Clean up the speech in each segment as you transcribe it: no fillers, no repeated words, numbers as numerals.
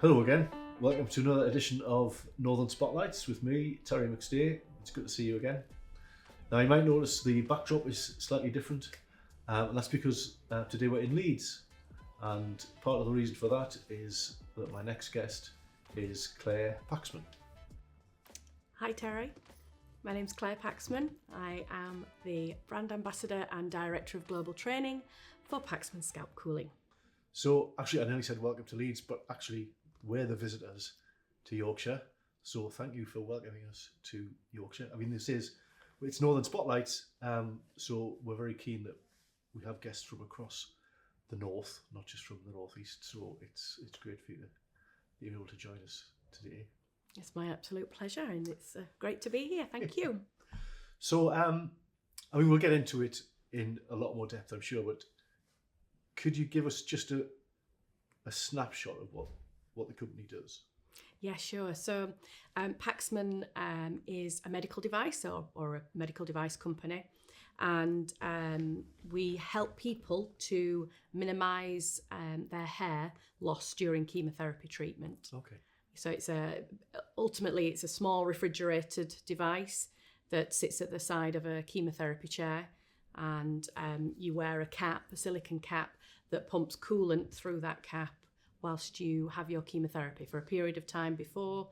Hello again. Welcome to another edition of Northern Spotlights with me, Terry McStay. It's good to see you again. Now you might notice the backdrop is slightly different, and that's because today we're in Leeds. And part of the reason for that is that my next guest is Claire Paxman. Hi Terry, my name's Claire Paxman. I am the brand ambassador and director of global training for Paxman Scalp Cooling. So actually I nearly said welcome to Leeds, but actually we're the visitors to Yorkshire. So thank you for welcoming us to Yorkshire. I mean, it's Northern Spotlights, so we're very keen that we have guests from across the north, not just from the northeast. So it's great for you to be able to join us today. It's my absolute pleasure, and it's great to be here. Thank you. So, I mean, we'll get into it in a lot more depth, I'm sure, but could you give us just a snapshot of what the company does? Yeah, sure. So Paxman is a medical device or a medical device company, and we help people to minimise their hair loss during chemotherapy treatment. Okay. So ultimately it's a small refrigerated device that sits at the side of a chemotherapy chair, and you wear a silicone cap that pumps coolant through that cap whilst you have your chemotherapy for a period of time before,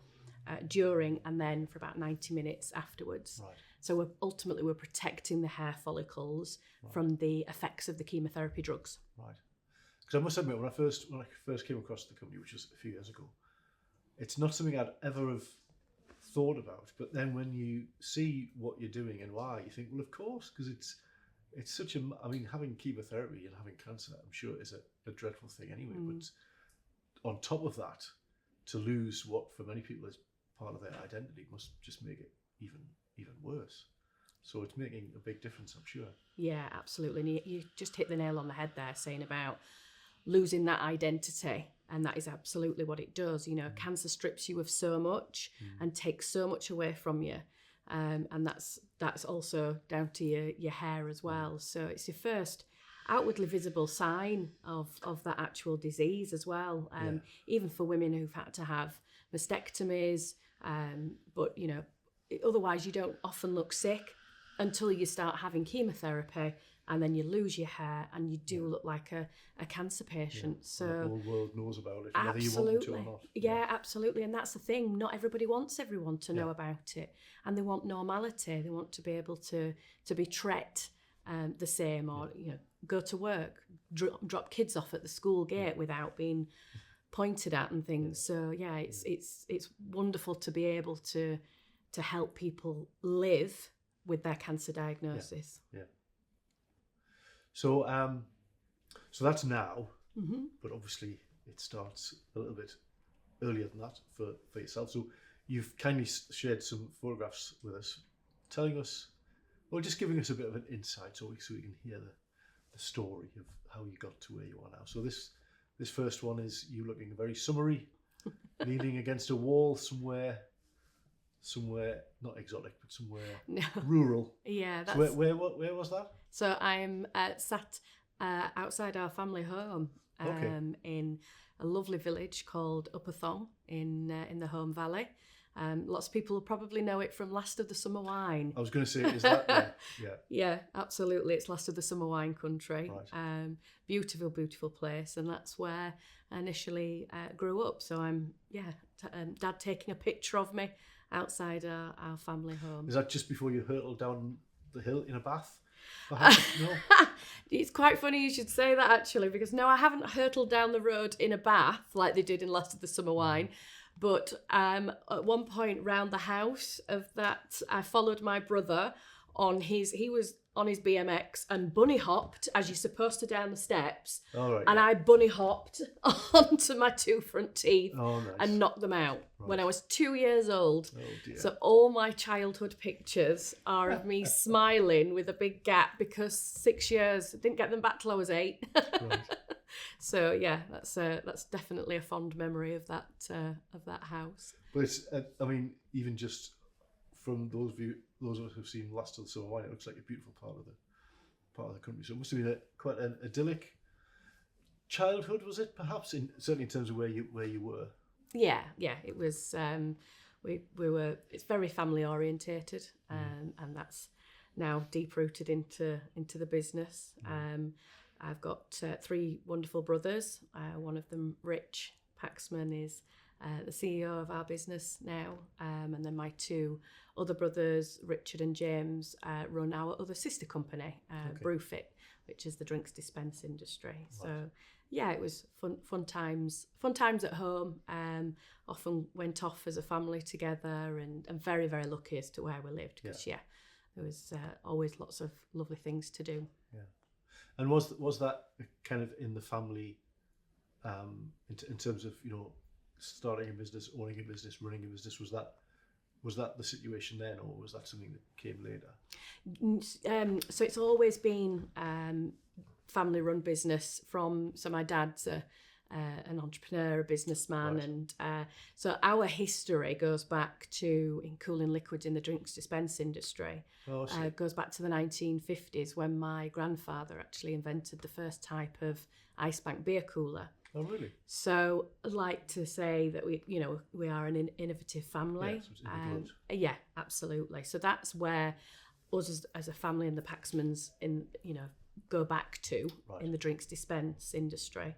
during, and then for about 90 minutes afterwards. Right. So we're protecting the hair follicles from the effects of the chemotherapy drugs. Right. Because I must admit, when I first came across the company, which was a few years ago, it's not something I'd ever have thought about. But then when you see what you're doing and why, you think, well, of course, because it's such I mean, having chemotherapy and having cancer, I'm sure is a dreadful thing anyway. But on top of that, to lose what for many people is part of their identity must just make it even worse. So it's making a big difference, I'm sure. Yeah, absolutely. And you just hit the nail on the head there, saying about losing that identity. And that is absolutely what it does. You know, cancer strips you of so much and takes so much away from you. And that's also down to your hair as well. So it's your first outwardly visible sign of that actual disease as well. Even for women who've had to have mastectomies, but you know, otherwise you don't often look sick until you start having chemotherapy, and then you lose your hair and you do look like a cancer patient. So the whole world knows about it, absolutely. whether you want them to or not. Yeah, absolutely. And that's the thing. Not everybody wants everyone to know about it. And they want normality. They want to be able to be treated the same, or you know, go to work, drop kids off at the school gate without being pointed at and things. So yeah, it's wonderful to be able to help people live with their cancer diagnosis. Yeah. So that's now, but obviously it starts a little bit earlier than that for yourself. So you've kindly shared some photographs with us, telling us, or just giving us a bit of an insight so we can hear the story of how you got to where you are now. So this first one is you looking very summery, leaning against a wall somewhere not exotic, but somewhere rural. Yeah, that's... So where was that? So I'm sat outside our family home in a lovely village called Upper Thong in the Home Valley. Lots of people will probably know it from Last of the Summer Wine. I was going to say, is that there? Yeah. Yeah, absolutely. It's Last of the Summer Wine country. Right. Beautiful, beautiful place. And that's where I initially grew up. So I'm, Dad taking a picture of me outside our family home. Is that just before you hurtled down the hill in a bath? No? It's quite funny you should say that, actually, because no, I haven't hurtled down the road in a bath like they did in Last of the Summer Wine. But at one point round the house of that, I followed my brother he was on his BMX and bunny hopped, as you're supposed to, down the steps. And I bunny hopped onto my two front teeth and knocked them out when I was 2 years old. Oh dear. So all my childhood pictures are of me smiling with a big gap because 6 years, I didn't get them back till I was 8. Right. So yeah, that's definitely a fond memory of that house. But it's, I mean, even just from those of us who've seen Last of the Summer Wine, it looks like a beautiful part of the country. So it must have been quite an idyllic childhood, was it? Perhaps, certainly in terms of where you were. Yeah, it was. We were. It's very family orientated, and that's now deep rooted into the business. I've got 3 wonderful brothers. One of them, Rich Paxman, is the CEO of our business now, and then my 2 other brothers, Richard and James, run our other sister company, Brewfit, which is the drinks dispense industry. So. Right. Yeah, it was fun times at home. Often went off as a family together, and very, very lucky as to where we lived, because there was always lots of lovely things to do. Yeah, and was that kind of in the family, in terms of starting a business, owning a business, running a business? Was that the situation then, or was that something that came later? So it's always been family run business so my dad's an entrepreneur, a businessman, right. And so our history goes back to in cooling liquids in the drinks dispense industry. Goes back to the 1950s, when my grandfather actually invented the first type of ice bank beer cooler. Oh, really? So I'd like to say that we are an innovative family. Yeah, absolutely. So that's where us as a family and the Paxmans go back to, right. In the drinks dispense industry.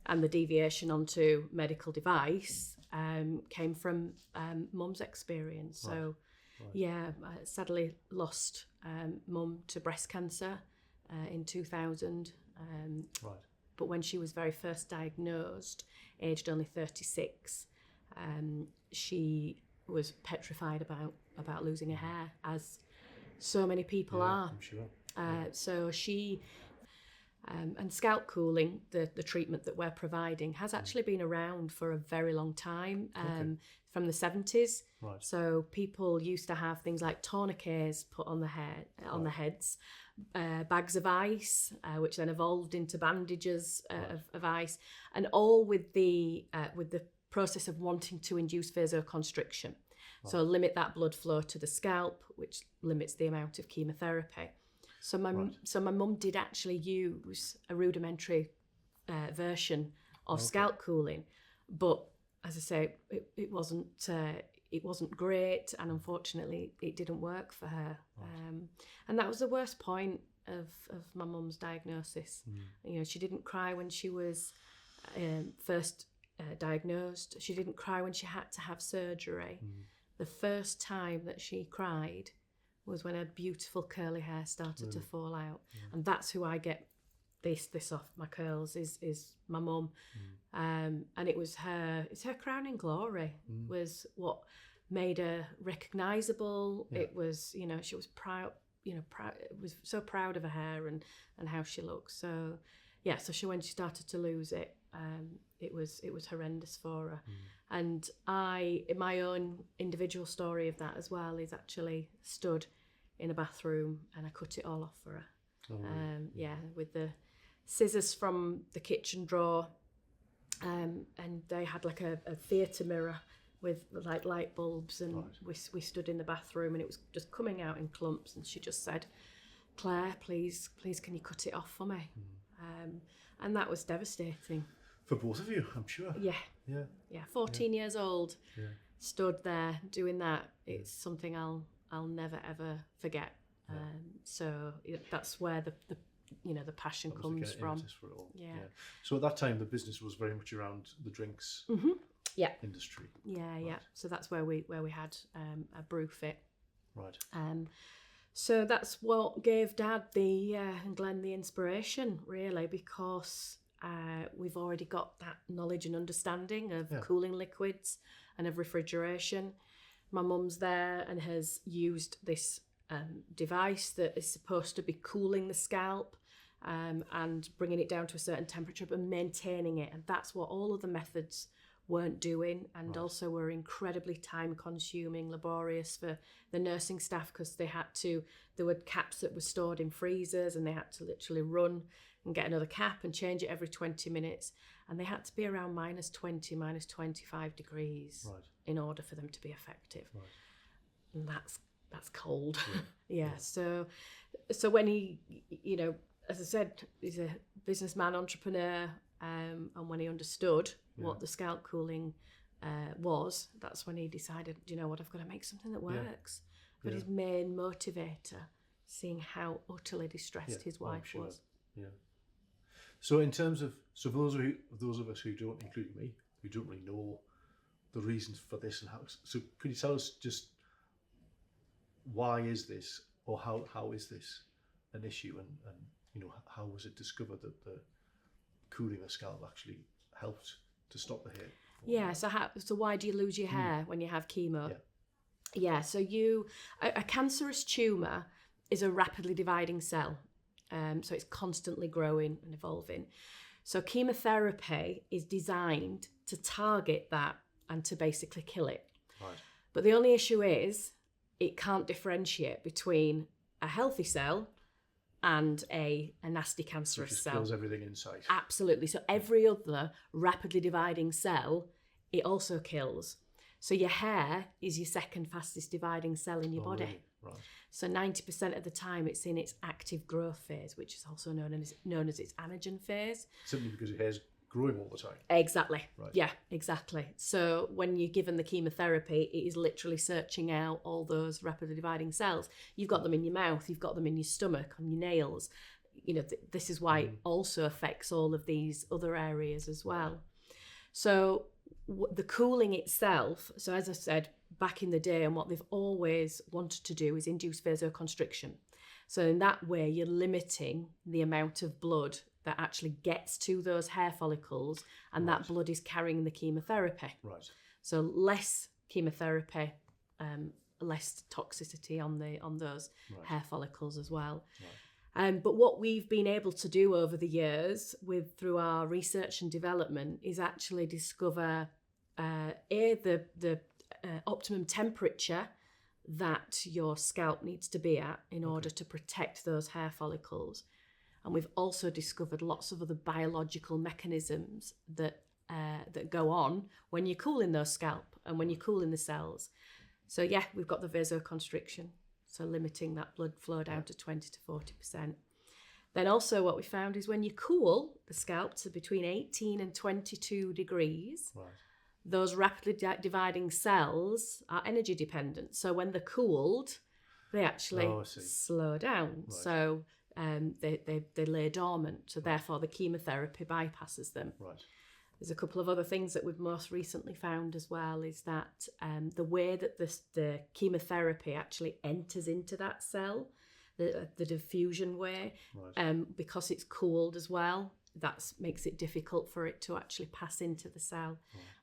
And the deviation onto medical device came from Mum's experience. So, right. I sadly lost Mum to breast cancer in 2000. Right. But when she was very first diagnosed, aged only 36, she was petrified about losing her hair, as so many people are. I'm sure. So she, and scalp cooling, the treatment that we're providing, has actually been around for a very long time, from the 70s. Right. So people used to have things like tourniquets put on the heads, bags of ice, which then evolved into bandages of ice, and all with the process of wanting to induce vasoconstriction. Right. So limit that blood flow to the scalp, which limits the amount of chemotherapy. So my mum did actually use a rudimentary version of scalp cooling, but as I say, it wasn't great, and unfortunately it didn't work for her. Right. And that was the worst point of my mum's diagnosis. She didn't cry when she was first diagnosed. She didn't cry when she had to have surgery. The first time that she cried was when her beautiful curly hair started to fall out. And that's who I get this off my curls is my mum. And it's her crowning glory was what made her recognisable. It was, she was proud, was so proud of her hair and how she looked. So when she started to lose it, it was horrendous for her. And my own individual story of that as well is actually stood in a bathroom, and I cut it all off for her. Oh, really? With the scissors from the kitchen drawer, and they had like a theatre mirror with like light bulbs, and we stood in the bathroom, and it was just coming out in clumps, and she just said, "Claire, please can you cut it off for me?" And that was devastating. For both of you, I'm sure. Yeah. 14 years old, stood there doing that. It's something I'll never ever forget. So that's where the passion comes from. For it all. Yeah. So at that time, the business was very much around the drinks industry. Yeah. So that's where we had a Brewfit. Right. So that's what gave Dad and Glenn the inspiration, really, because we've already got that knowledge and understanding of cooling liquids and of refrigeration. My mum's there and has used this device that is supposed to be cooling the scalp and bringing it down to a certain temperature, but maintaining it. And that's what all of the methods weren't doing, and also were incredibly time consuming, laborious for the nursing staff, because there were caps that were stored in freezers, and they had to literally run and get another cap and change it every 20 minutes, and they had to be around -20, -25 degrees in order for them to be effective. And that's cold. So when he, as I said, he's a businessman, entrepreneur, and when he understood what the scalp cooling that's when he decided, you know what, I've got to make something that works. But Yeah. his main motivator, seeing how utterly distressed his wife was. Yeah. So in terms of, for those of us who don't, including me, who don't really know the reasons for this and how, so could you tell us just why is this, or how is this an issue, and you know, how was it discovered that the cooling the scalp actually helped to stop the hair? Yeah. So why do you lose your hair when you have chemo? Yeah. So a cancerous tumour is a rapidly dividing cell. So it's constantly growing and evolving. So chemotherapy is designed to target that and to basically kill it. Right. But the only issue is it can't differentiate between a healthy cell and a nasty cancerous cell. Kills everything in sight. Absolutely. So every other rapidly dividing cell, it also kills. So your hair is your second fastest dividing cell in your body. Really? Right. So 90% of the time it's in its active growth phase, which is also known as its anagen phase. Simply because your hair's growing all the time. Exactly. Right. Yeah, exactly. So when you're given the chemotherapy, it is literally searching out all those rapidly dividing cells. You've got them in your mouth, you've got them in your stomach, on your nails. You know, this is why it also affects all of these other areas as well. So the cooling itself, so as I said back in the day, and what they've always wanted to do is induce vasoconstriction. So in that way, you're limiting the amount of blood that actually gets to those hair follicles, and that blood is carrying the chemotherapy. Right. So less chemotherapy, less toxicity on those hair follicles as well. Right. But what we've been able to do over the years through our research and development is actually discover the optimum temperature that your scalp needs to be at in order to protect those hair follicles. And we've also discovered lots of other biological mechanisms that go on when you're cooling those scalp and when you're cooling the cells. So yeah, we've got the vasoconstriction, so limiting that blood flow down to 20 to 40%. Then also what we found is when you cool the scalp to between 18 and 22 degrees, those rapidly dividing cells are energy dependent. So when they're cooled, they actually slow down. Right. So they lay dormant. So therefore the chemotherapy bypasses them. Right. There's a couple of other things that we've most recently found as well, is that the way that the chemotherapy actually enters into that cell, the diffusion way, because it's cooled as well, that makes it difficult for it to actually pass into the cell.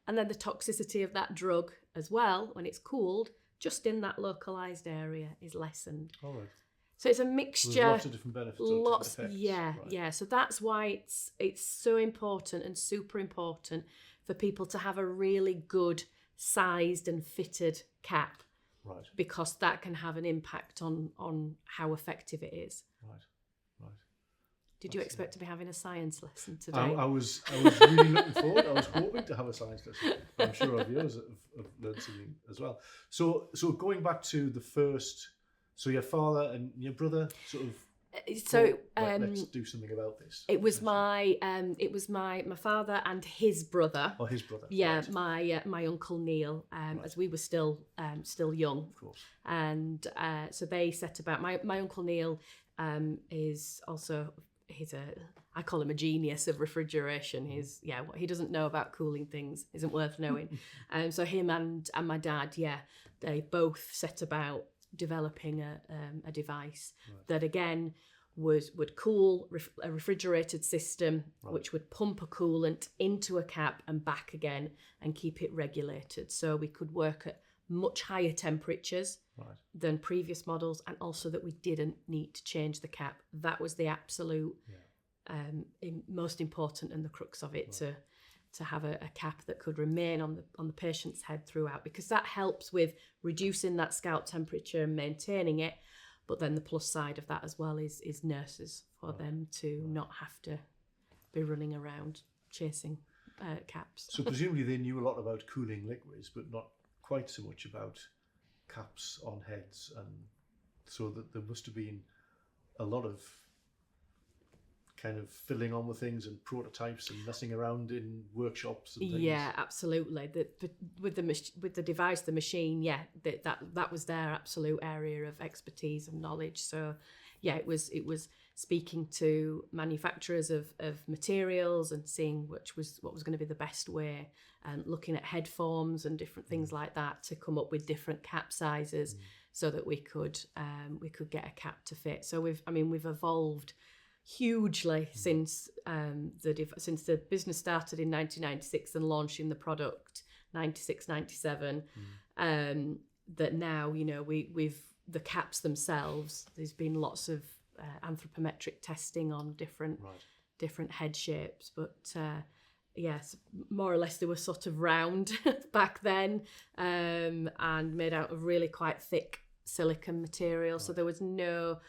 And then the toxicity of that drug as well, when it's cooled, just in that localized area, is lessened. All right. So it's a mixture. There's lots of different benefits. Lots, different effects. yeah, yeah. So that's why it's so important and super important for people to have a really good sized and fitted cap. Right. Because that can have an impact on how effective it is. Right. Right. Did you expect to be having a science lesson today? I was really looking forward. I was hoping to have a science lesson. I'm sure our viewers have learned something as well. So going back to the first, so your father and your brother sort of. So let's do something about this. It was my father and his brother. Oh, his brother. Yeah, right. my uncle Neil. As we were still young. Of course. And so they set about. My uncle Neil is also. I call him a genius of refrigeration. What he doesn't know about cooling things isn't worth knowing. So him and my dad, they both set about developing a device that again would cool a refrigerated system, which would pump a coolant into a cap and back again and keep it regulated. So we could work at much higher temperatures than previous models, and also that we didn't need to change the cap. That was the absolute most important and the crux of it, to have a cap that could remain on the patient's head throughout, because that helps with reducing that scalp temperature and maintaining it. But then the plus side of that as well is nurses, for them to not have to be running around chasing caps. So presumably they knew a lot about cooling liquids, but not quite so much about caps on heads, and so that there must have been a lot of kind of fiddling on with things and prototypes and messing around in workshops and things. Yeah, absolutely. With the device, the machine, yeah, that was their absolute area of expertise and knowledge. So, yeah, it was speaking to manufacturers of materials and seeing what was going to be the best way, and looking at head forms and different things like that to come up with different cap sizes so that we could get a cap to fit. So we've evolved hugely since the business started in 1996 and launching the product 96, 97. That now, you know, we've the caps themselves, there's been lots of anthropometric testing on different head shapes, but yes, more or less they were sort of round back then, and made out of really quite thick silicone material. So there was no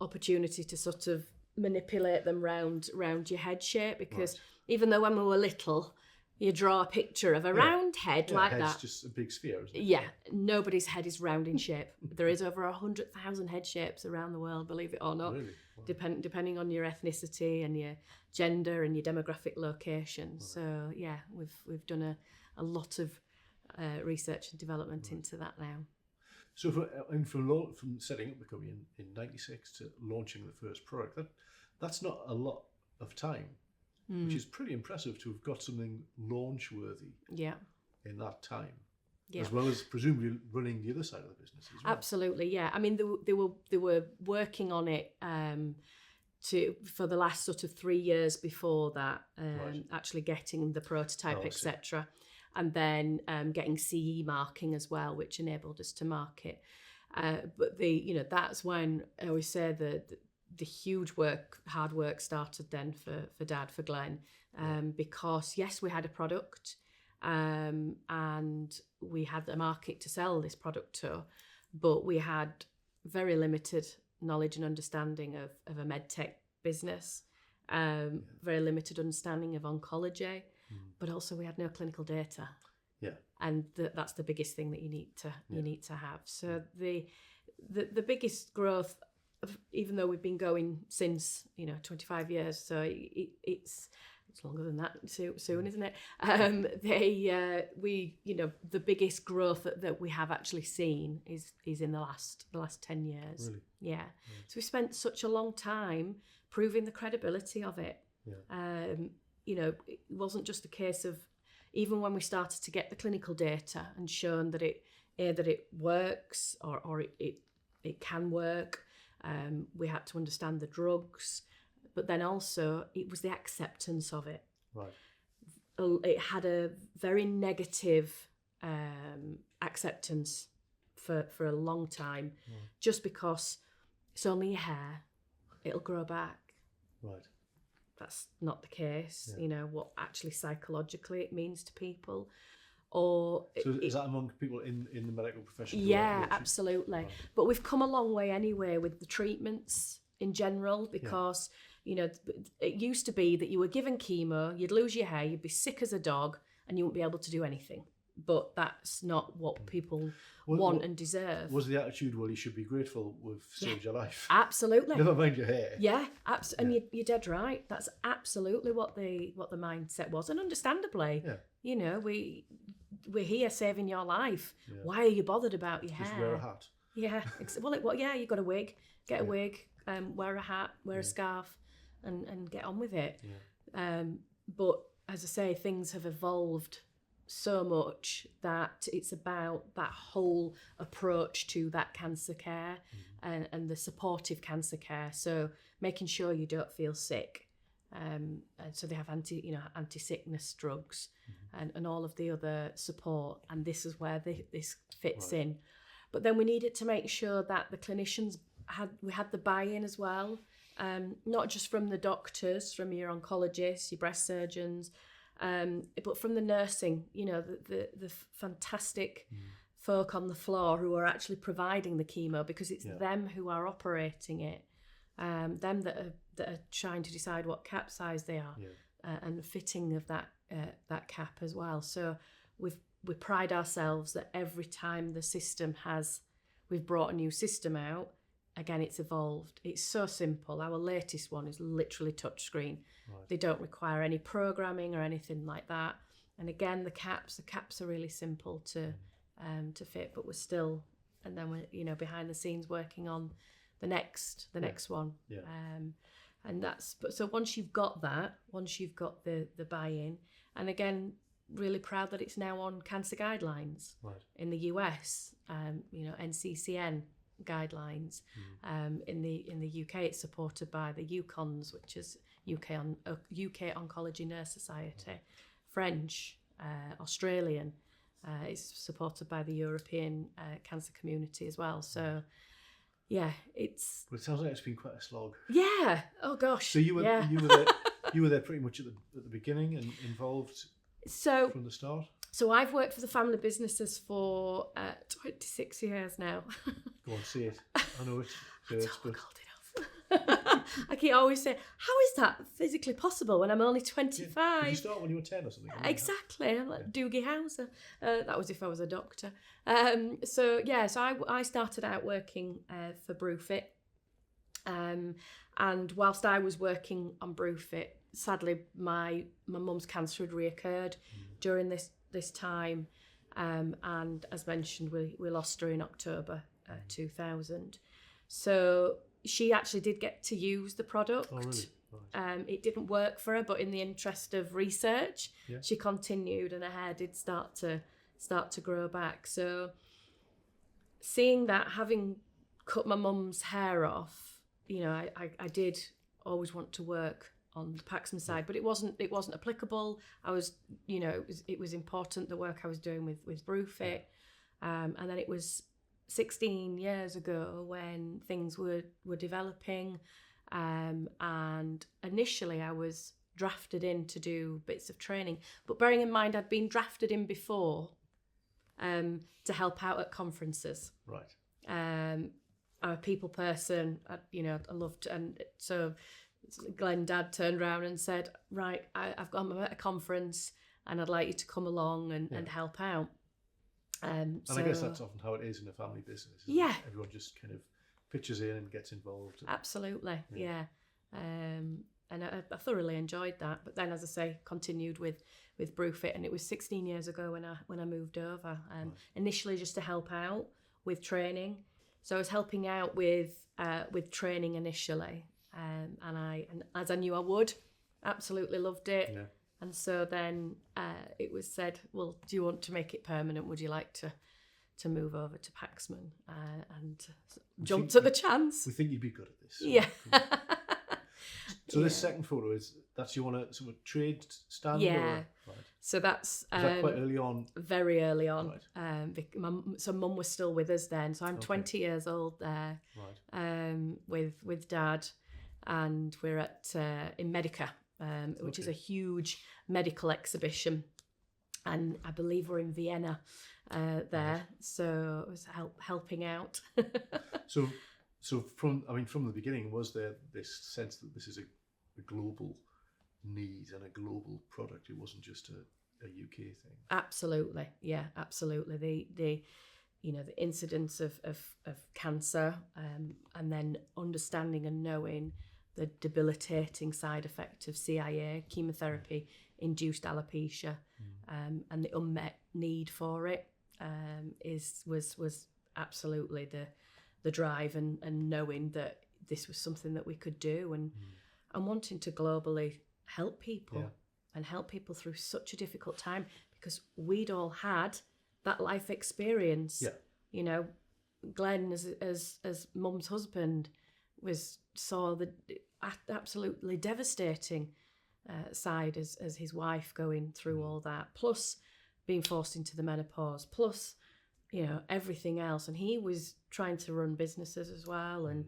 opportunity to sort of manipulate them round your head shape, because even though when we were little, you draw a picture of a round head like that. It's just a big sphere, isn't it? Yeah, nobody's head is round in shape. There is over 100,000 head shapes around the world, believe it or not. Really? Wow. Depending on your ethnicity and your gender and your demographic location. So yeah, we've done a lot of research and development into that now. So from setting up the company in 96 to launching the first product, that's not a lot of time, which is pretty impressive to have got something launch worthy in that time. Yeah. As well as presumably running the other side of the business as well. Absolutely, yeah. I mean, they were working on it for the last sort of 3 years before that, actually getting the prototype, etc., and then getting CE marking as well, which enabled us to market. But that's when I always say the huge hard work started then for Dad, for Glenn, because yes, we had a product. And we had a market to sell this product to, but we had very limited knowledge and understanding of a medtech business, very limited understanding of oncology, but also we had no clinical data. Yeah, and that's the biggest thing that you need to have. So the biggest growth, even though we've been going since 25 years, so it's longer than that soon, isn't it? The biggest growth that we have actually seen is in the last 10 years. Really? Yeah. So we spent such a long time proving the credibility of it. Yeah. It wasn't just a case of, even when we started to get the clinical data and shown that it works or it can work, we had to understand the drugs. But then also it was the acceptance of it. Right. It had a very negative acceptance for a long time, just because it's only your hair, it'll grow back. Right. That's not the case. Yeah. What actually psychologically it means to people. Or is that among people in the medical profession? Yeah, absolutely. Right. But we've come a long way anyway with the treatments in general, because it used to be that you were given chemo, you'd lose your hair, you'd be sick as a dog, and you wouldn't be able to do anything. But that's not what people want and deserve. Was the attitude, well, you should be grateful we've saved your life? Absolutely. Never mind your hair. Yeah, and you're dead right. That's absolutely what the mindset was, and understandably, we're here saving your life. Yeah. Why are you bothered about your hair? Just wear a hat. Yeah, you got a wig. Get a wig. Wear a hat. Wear a scarf. And get on with it. Yeah. But as I say, things have evolved so much that it's about that whole approach to that cancer care and the supportive cancer care. So making sure you don't feel sick. And so they have anti-sickness drugs and all of the other support. And this is where this fits in. But then we needed to make sure that the clinicians had the buy-in as well. Not just from the doctors, from your oncologists, your breast surgeons, but from the nursing, the fantastic folk on the floor who are actually providing the chemo, because it's them who are operating it, them that are trying to decide what cap size they are, and the fitting of that cap as well. So we pride ourselves that every time we've brought a new system out, again, it's evolved. It's so simple. Our latest one is literally touchscreen. Right. They don't require any programming or anything like that. And again, the caps are really simple to fit, but we're still, and then we're behind the scenes working on the next one. Yeah. And that's, but so once you've got the buy-in, and again, really proud that it's now on cancer guidelines in the US, NCCN guidelines. In the UK, it's supported by the UCONS, which is UK Oncology Nurse Society. French, Australian, is supported by the European cancer community as well. So, yeah, it's. Well, it sounds like it's been quite a slog. Yeah. Oh gosh. So you were yeah. you were there pretty much at the beginning and involved from the start. So I've worked for the family businesses for 26 years now. Go on, see it. I know it. First, but... I can always say, how is that physically possible when I'm only 25? Yeah. Did you start when you were 10 or something? Exactly. I'm like Doogie Howser. That was if I was a doctor. So I started out working for Brewfit. And whilst I was working on Brewfit, sadly, my mum's cancer had reoccurred during this time. And as mentioned, we lost her in October 2000. So she actually did get to use the product. Oh, really? Right. It didn't work for her, but in the interest of research, she continued, and her hair did start to grow back. So seeing that, having cut my mum's hair off, I did always want to work on the Paxman side, but it wasn't applicable. I was, it was important, the work I was doing with Brewfit, and then it was 16 years ago when things were developing, and initially I was drafted in to do bits of training, but bearing in mind I'd been drafted in before to help out at conferences. Right. I'm a people person. I loved, and so Glenn Dad turned around and said, right, I'm at a conference and I'd like you to come along and help out. And I guess that's often how it is in a family business. Yeah. Everyone just kind of pitches in and gets involved. Absolutely, yeah. And I thoroughly enjoyed that. But then, as I say, continued with Brewfit, and it was 16 years ago when I moved over. Initially, just to help out with training. So I was helping out with training initially, and as I knew I would, absolutely loved it. Yeah. And so then it was said, well, do you want to make it permanent? Would you like to move over to Paxman? And jumped at the chance. We think you'd be good at this. So yeah. So this second photo, that's you want to sort of trade stand? Yeah. Or, right. So that's that quite early on? Very early on. Right. So Mum was still with us then. So I'm 20 years old there. Right. With Dad, and we're at in Medica. Which is a huge medical exhibition, and I believe we're in Vienna there. So it was helping out. So from the beginning, was there this sense that this is a global need and a global product? It wasn't just a UK thing. Absolutely, yeah, absolutely. The incidence of cancer, and then understanding and knowing the debilitating side effect of CIA, chemotherapy induced alopecia, and the unmet need for it was absolutely the drive, and knowing that this was something that we could do, and wanting to globally help people and help people through such a difficult time, because we'd all had that life experience. Yeah. Glenn as Mum's husband saw the absolutely devastating side as his wife going through all that, plus being forced into the menopause, plus everything else, and he was trying to run businesses as well and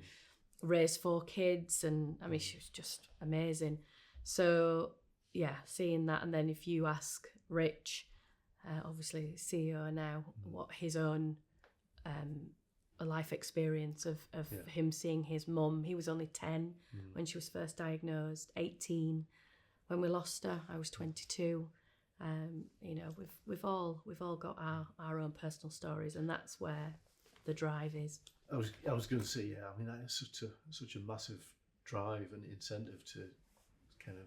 raise 4 kids, and I mean she was just amazing. So yeah, seeing that, and then if you ask Rich, obviously CEO now, what his own a life experience of him seeing his mum. He was only 10 when she was first diagnosed, 18 when we lost her. I was 22. We've all got our own personal stories, and that's where the drive is. I was going to say, yeah. I mean, that is such a massive drive and incentive to kind of,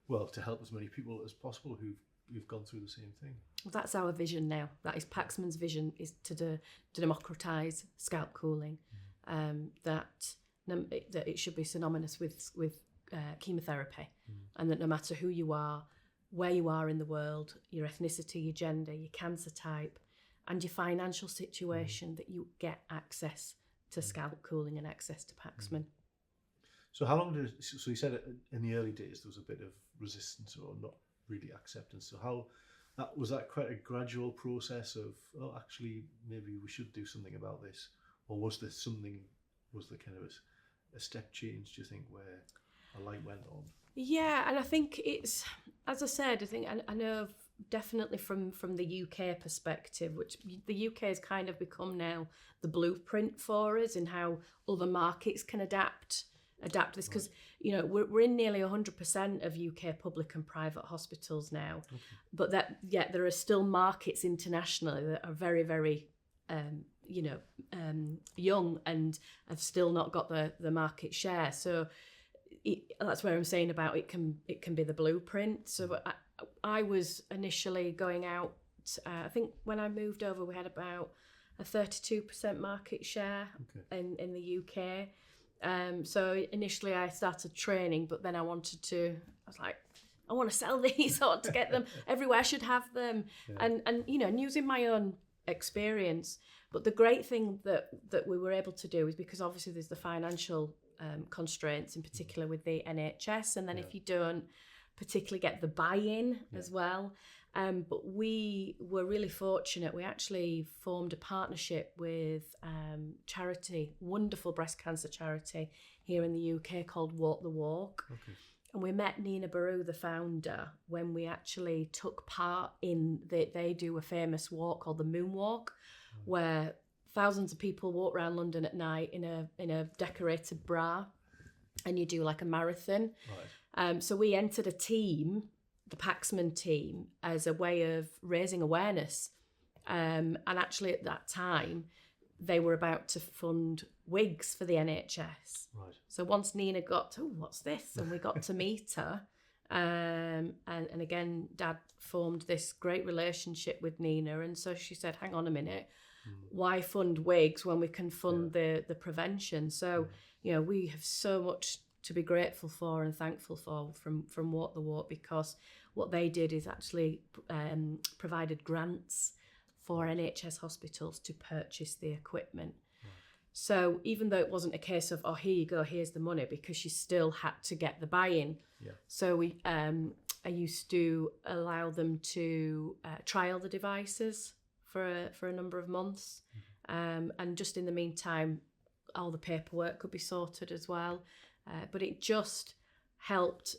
well, to help as many people as possible who've gone through the same thing. Well, that's our vision now. That is Paxman's vision, is to democratise scalp cooling. That it should be synonymous with chemotherapy, and that no matter who you are, where you are in the world, your ethnicity, your gender, your cancer type, and your financial situation, that you get access to scalp cooling and access to Paxman. So how long so you said in the early days there was a bit of resistance or not really acceptance. So how was that quite a gradual process of, oh, actually maybe we should do something about this, or was there kind of a step change, do you think, where a light went on? Yeah, and I think it's, as I said, I know definitely from the UK perspective, which the UK has kind of become now the blueprint for us in how other markets can adapt this, because we're in nearly 100% of UK public and private hospitals now, but there are still markets internationally that are very, very young and have still not got the market share. So that's where I'm saying about it can be the blueprint. So I was initially going out, I think when I moved over we had about a 32% market share in the UK. So initially I started training, but then I was like, I want to sell these, I want to get them everywhere, I should have them. And using my own experience. But the great thing that we were able to do is, because obviously there's the financial constraints, in particular with the NHS, and then if you don't particularly get the buy-in as well. But we were really fortunate. We actually formed a partnership with charity, wonderful breast cancer charity here in the UK called Walk the Walk. And we met Nina Baru, the founder, when we actually took part in they do a famous walk called the Moonwalk, where thousands of people walk around London at night in a decorated bra, and you do like a marathon. So we entered a team, the Paxman team, as a way of raising awareness. And actually at that time, they were about to fund wigs for the NHS. So once Nina got, what's this? And we got to meet her. And again, Dad formed this great relationship with Nina. And so she said, hang on a minute, why fund wigs when we can fund the prevention? So, we have so much to be grateful for and thankful for from Walk the Walk, because what they did is actually provided grants for NHS hospitals to purchase the equipment. So even though it wasn't a case of, here you go, here's the money, because you still had to get the buy-in. So I used to allow them to trial the devices for a number of months. And just in the meantime, all the paperwork could be sorted as well. But it just helped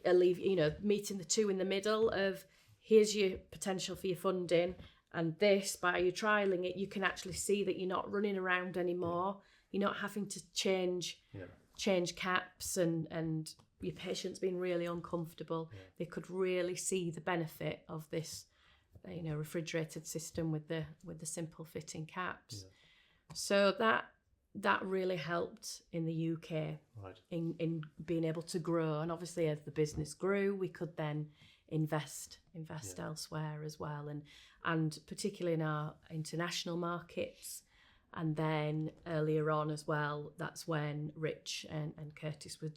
alleviate, meeting the two in the middle of, here's your potential for your funding, and this, by you trialing it, you can actually see that you're not running around anymore. You're not having to change caps, and your patient's been really uncomfortable. They could really see the benefit of this, refrigerated system with the simple fitting caps. So that really helped in the UK in being able to grow. And obviously as the business grew, we could then invest elsewhere as well, and particularly in our international markets. And then earlier on as well, that's when Rich and Curtis were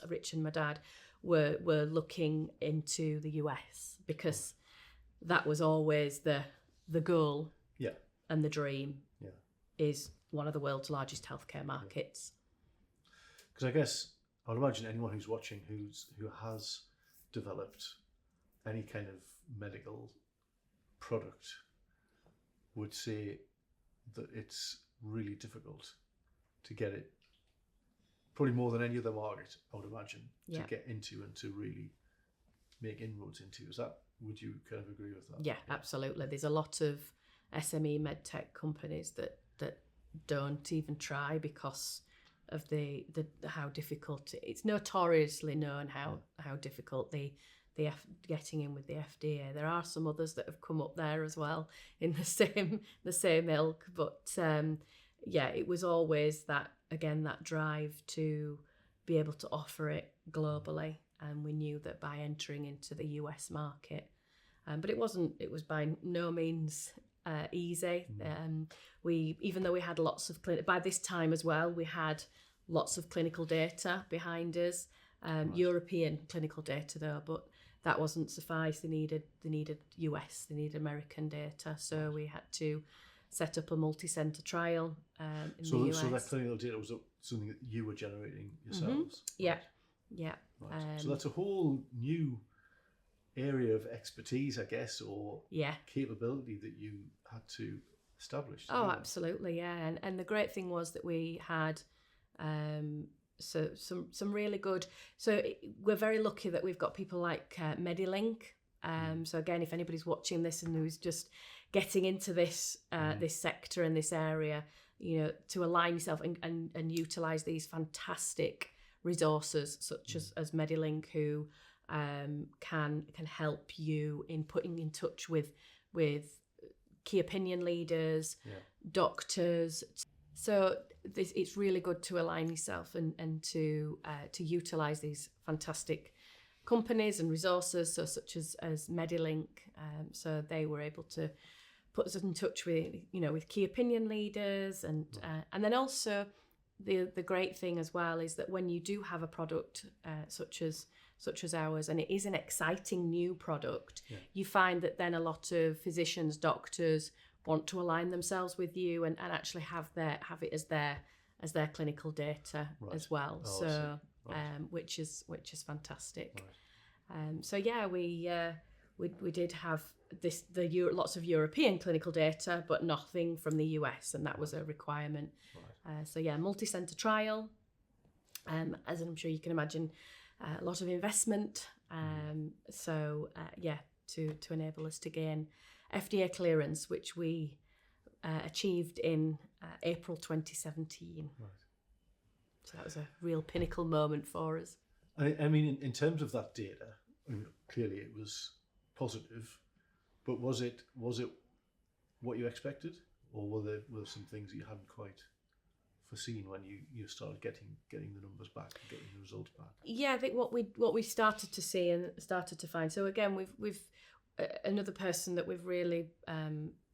Rich and my dad were looking into the US, because that was always the goal and the dream is one of the world's largest healthcare markets. Because I guess I would imagine anyone who's watching who has developed any kind of medical product would say that it's really difficult to get it, probably more than any other market, I would imagine, to get into and to really make inroads into. Would you kind of agree with that? Yeah, absolutely. There's a lot of SME medtech companies that don't even try because of the how difficult it's notoriously known how difficult the getting in with the FDA. There are some others that have come up there as well in the same ilk, but yeah, it was always that, again, that drive to be able to offer it globally. And we knew that by entering into the US market, but it was by no means easy. Even though we had lots of by this time as well, we had lots of clinical data behind us, European clinical data though, but that wasn't suffice. They needed US, they needed American data, so we had to set up a multi-center trial in the US. So that clinical data was something that you were generating yourselves? Yeah, right. yeah. Right. So that's a whole new area of expertise, I guess, or capability that you had to establish. Oh, absolutely, yeah. And the great thing was that we had so some really good. So we're very lucky that we've got people like Medilink. So again, if anybody's watching this and who's just getting into this this sector and this area, you know, to align yourself and utilize these fantastic resources such as Medilink, who can help you in putting in touch with key opinion leaders, doctors. So it's really good to align yourself and to utilize these fantastic companies and resources, so such as Medilink. So they were able to put us in touch with with key opinion leaders, and then also the great thing as well is that when you do have a product such as ours, and it is an exciting new product, you find that then a lot of physicians, doctors want to align themselves with you and actually have it as their clinical data as well. So which is fantastic. So yeah, we did have lots of European clinical data, but nothing from the US, and that was a requirement. So yeah, multi-center trial, as I'm sure you can imagine, a lot of investment. To enable us to gain FDA clearance, which we achieved in April 2017. Right. So that was a real pinnacle moment for us. I mean, in terms of that data, clearly it was positive, but was it what you expected, or were there some things that you hadn't quite foreseen when you started getting the numbers back and getting the results back? Yeah, I think what we started to see and started to find. So again, we've another person that we've really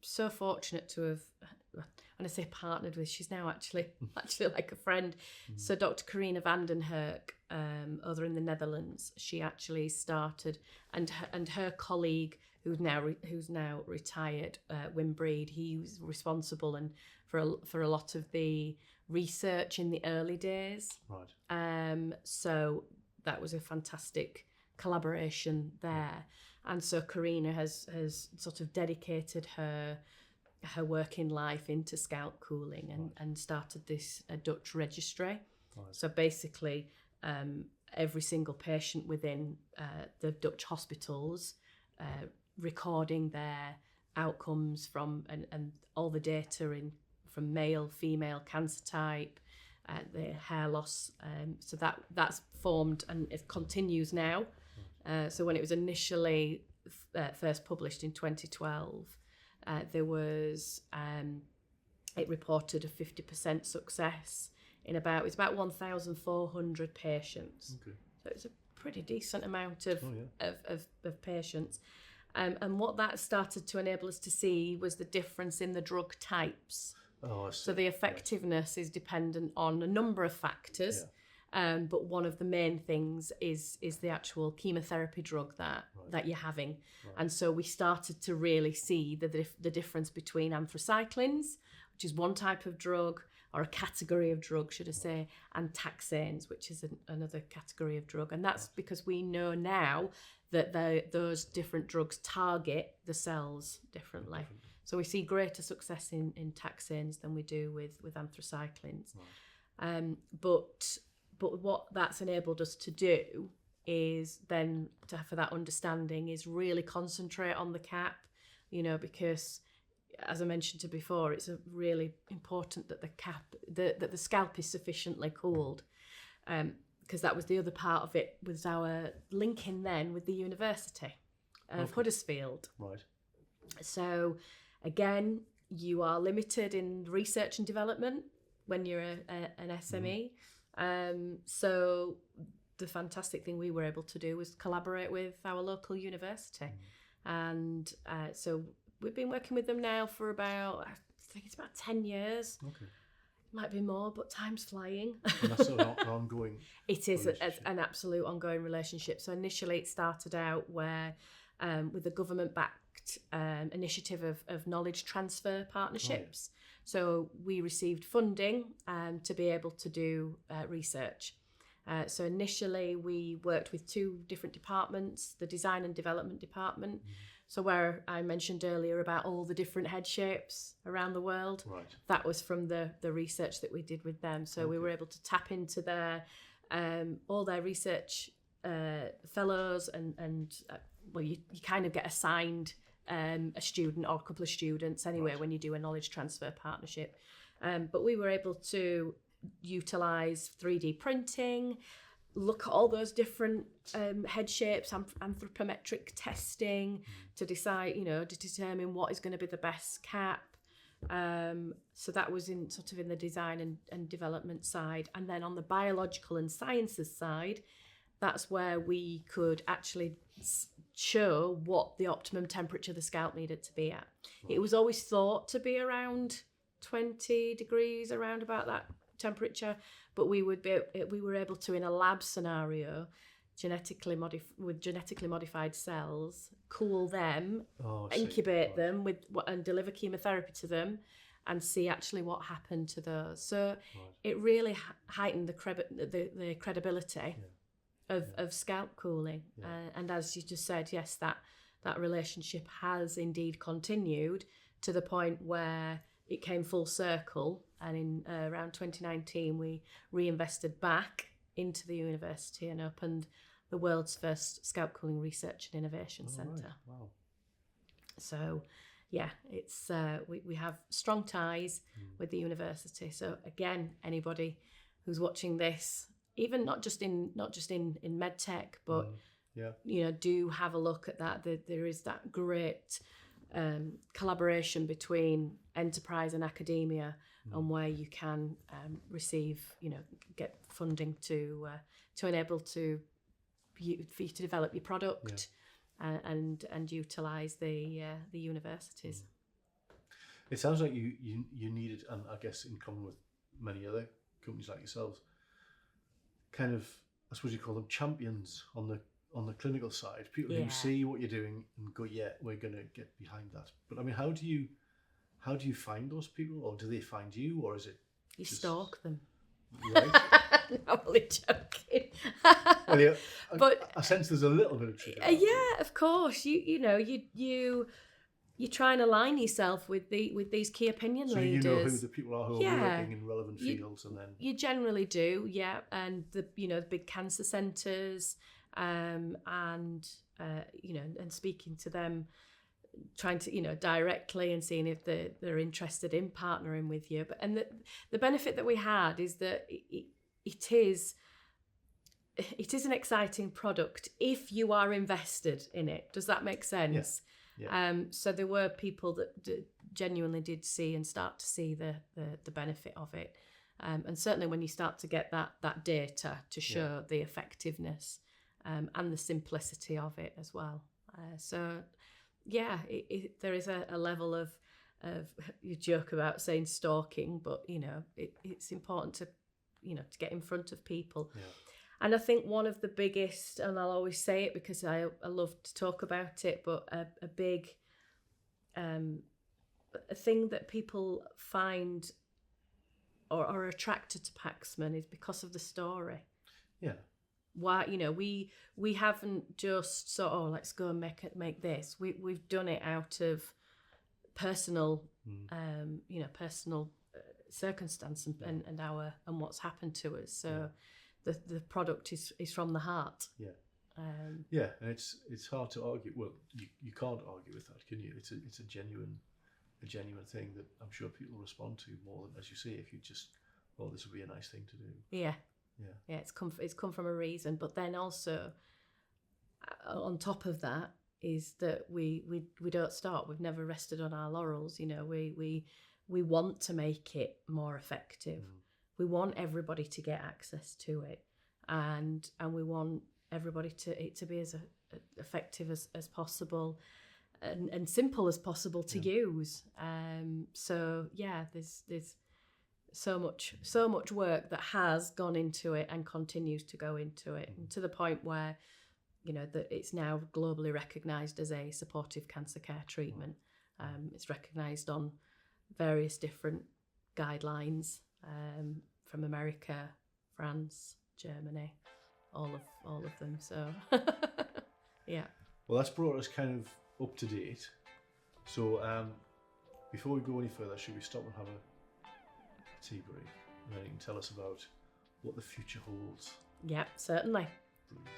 so fortunate to have, when I say partnered with, she's now actually like a friend. So Dr. Carina van den Herk, over in the Netherlands, she actually started, and her colleague who's now retired, Wim Breed, he was responsible and for a lot of the research in the early days. Right. So that was a fantastic collaboration there. And so Carina has sort of dedicated her working life into scalp cooling and started this Dutch registry. Right. So basically, every single patient within the Dutch hospitals recording their outcomes from and all the data from male, female, cancer type, the hair loss. So that's formed and it continues now. So when it was initially first published in 2012, there was it reported a 50% success in about 1,400 patients. Okay. So it's a pretty decent amount of patients. And what that started to enable us to see was the difference in the drug types. Oh, I see. So the effectiveness is dependent on a number of factors. Yeah. But one of the main things is the actual chemotherapy drug that you're having. Right. And so we started to really see the difference between anthracyclines, which is one type of drug, or a category of drug, should I say, and taxanes, which is another category of drug. And that's because we know now that those different drugs target the cells differently. So we see greater success in taxanes than we do with anthracyclines. Right. But what that's enabled us to do is then, for that understanding, is really concentrate on the cap, because, as I mentioned before, it's really important that the scalp is sufficiently cooled, because that was the other part of it, was our linking then with the University of Huddersfield. Right. So again, you are limited in research and development when you're an SME. So the fantastic thing we were able to do was collaborate with our local university. And so we've been working with them now for about, I think it's about 10 years. Okay. Might be more, but time's flying. And that's sort of an ongoing. It is an absolute ongoing relationship. So initially it started out where with the government-backed initiative of knowledge transfer partnerships. Oh, yeah. So we received funding to be able to do research. So initially we worked with 2 different departments, the design and development department. So where I mentioned earlier about all the different head shapes around the world, that was from the research that we did with them. So we were able to tap into their all their research fellows and well, you kind of get assigned a student or a couple of students anyway when you do a knowledge transfer partnership. But we were able to utilise 3D printing, look at all those different head shapes, anthropometric testing to decide, to determine what is going to be the best cap. So that was in the design and development side. And then on the biological and sciences side, that's where we could actually show what the optimum temperature the scalp needed to be at. It was always thought to be around 20 degrees, around about that temperature, but we were able to, in a lab scenario, with genetically modified cells, cool them, incubate them and deliver chemotherapy to them, and see actually what happened to those. So it really heightened the credibility of scalp cooling. And as you just said, yes, that relationship has indeed continued to the point where it came full circle, and in around 2019 we reinvested back into the university and opened the world's first scalp cooling research and innovation centre. Wow. So it's we have strong ties with the university. So again, anybody who's watching this, even not just in medtech, but do have a look at that. There is that great collaboration between enterprise and academia, and where you can receive, get funding to enable for you to develop your product and utilise the universities. It sounds like you needed, and I guess in common with many other companies like yourselves, kind of, I suppose you call them champions on the clinical side, people who see what you're doing and go, we're going to get behind that. But I mean, how do you find those people, or do they find you, or is it you stalk them? Right. I'm only joking. Well, but I sense there's a little bit of trick. Of course. You try and align yourself with these key opinion leaders. So you know who the people are who are working in relevant fields, and then you generally do, and the big cancer centres, and speaking to them, trying to directly and seeing if they're interested in partnering with you. But the benefit that we had is that it is an exciting product if you are invested in it. Does that make sense? Yeah. So there were people that genuinely did see and start to see the benefit of it, and certainly when you start to get that data to show the effectiveness and the simplicity of it as well. There is a level of you joke about saying stalking, but it's important to get in front of people. Yeah. And I think one of the biggest, and I'll always say it because I love to talk about it, but a big a thing that people find or are attracted to Paxman is because of the story. Yeah. Why we haven't just let's go and make this. We've done it out of personal personal circumstance and what's happened to us. So the product is from the heart. And it's hard to argue. Well, you can't argue with that, can you? It's a genuine thing that I'm sure people respond to more than, as you say, if you just, this would be a nice thing to do. Yeah, it's come from a reason. But then also on top of that, is that we don't stop. We've never rested on our laurels. You know, we want to make it more effective. We want everybody to get access to it, and we want everybody to be as effective as possible and simple as possible to use. So yeah, there's so much work that has gone into it and continues to go into it, and to the point where, you know, that it's now globally recognised as a supportive cancer care treatment. It's recognised on various different guidelines from America, France, Germany, all of them. So yeah. Well, that's brought us kind of up to date. So before we go any further, should we stop and have a tea break, and then you can tell us about what the future holds? Yeah, certainly. Brilliant.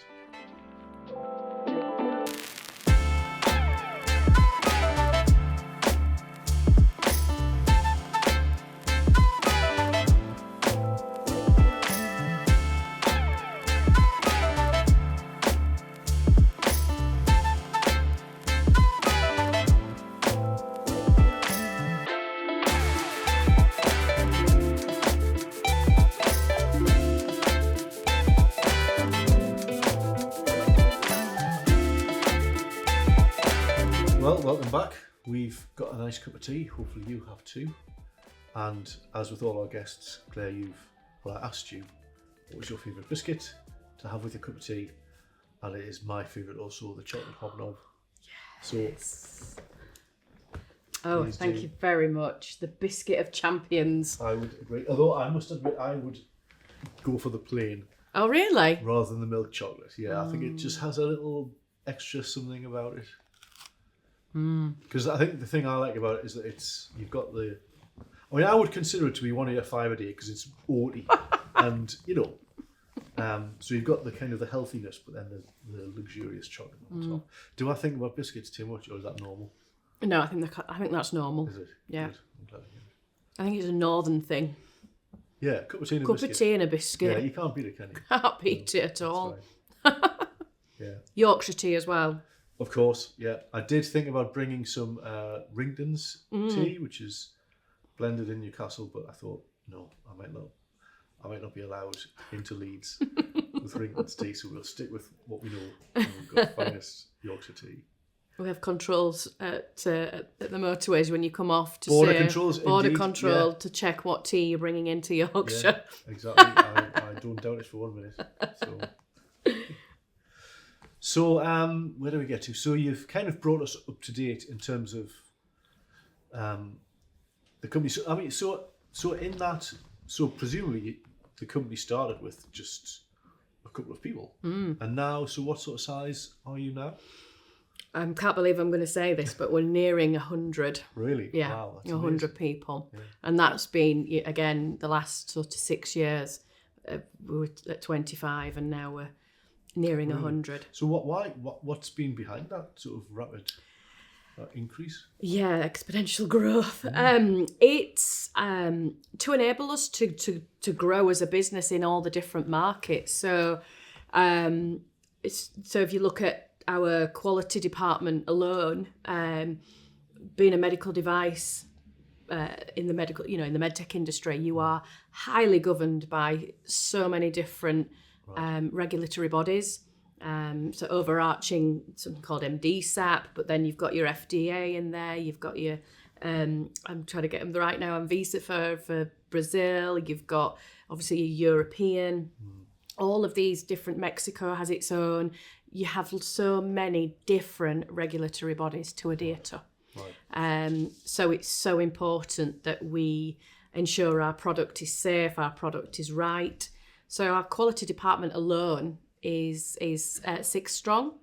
Well, welcome back. We've got a nice cup of tea. Hopefully you have too. And as with all our guests, Claire, I asked you, what was your favourite biscuit to have with your cup of tea? And it is my favourite also, the chocolate hobnob. Yes. So, thank you very much. The biscuit of champions. I would agree. Although I must admit, I would go for the plain. Oh, really? Rather than the milk chocolate. Yeah, I think it just has a little extra something about it. Because I think the thing I like about it is that you've got the, I mean, I would consider it to be one of your 5 a day because it's oaty, and you know, so you've got the kind of the healthiness, but then the luxurious chocolate on top. Do I think about biscuits too much, or is that normal? No, I think that's normal. Is it? Yeah. Good. I'm glad to hear it. I think it's a northern thing. Yeah, cup of tea and a Cup biscuit. of tea and a biscuit. Yeah, you can't beat it, can you? Can't beat it at all. Right. Yeah. Yorkshire tea as well. Of course, yeah. I did think about bringing some Rington's tea, which is blended in Newcastle, but I thought, no, I might not be allowed into Leeds with Rington's tea, so we'll stick with what we know. And we've got finest Yorkshire tea. We have controls at the motorways when you come off to Border say controls, border indeed, control yeah. to check what tea you're bringing into Yorkshire. Yeah, exactly. I don't doubt it for 1 minute. So, where do we get to? So you've kind of brought us up to date in terms of the company. So, I mean, so in that, so presumably the company started with just a couple of people, and now, so what sort of size are you now? I can't believe I'm going to say this, but we're nearing 100. Really? Yeah, Wow, that's 100 amazing. people. Yeah. And that's been, again, the last sort of 6 years. We were at 25 and now we're nearing 100. So what's been behind that sort of rapid increase? Yeah, exponential growth. It's to enable us to grow as a business in all the different markets. So, so if you look at our quality department alone, being a medical device in the medical, in the medtech industry, you are highly governed by so many different regulatory bodies. So overarching, something called MDSAP, but then you've got your FDA in there, you've got your, I'm trying to get them right now, Anvisa for Brazil, you've got obviously your European, all of these different, Mexico has its own, you have so many different regulatory bodies to adhere to. Right. So it's so important that we ensure our product is safe, our product is right. So our quality department alone is 6 strong.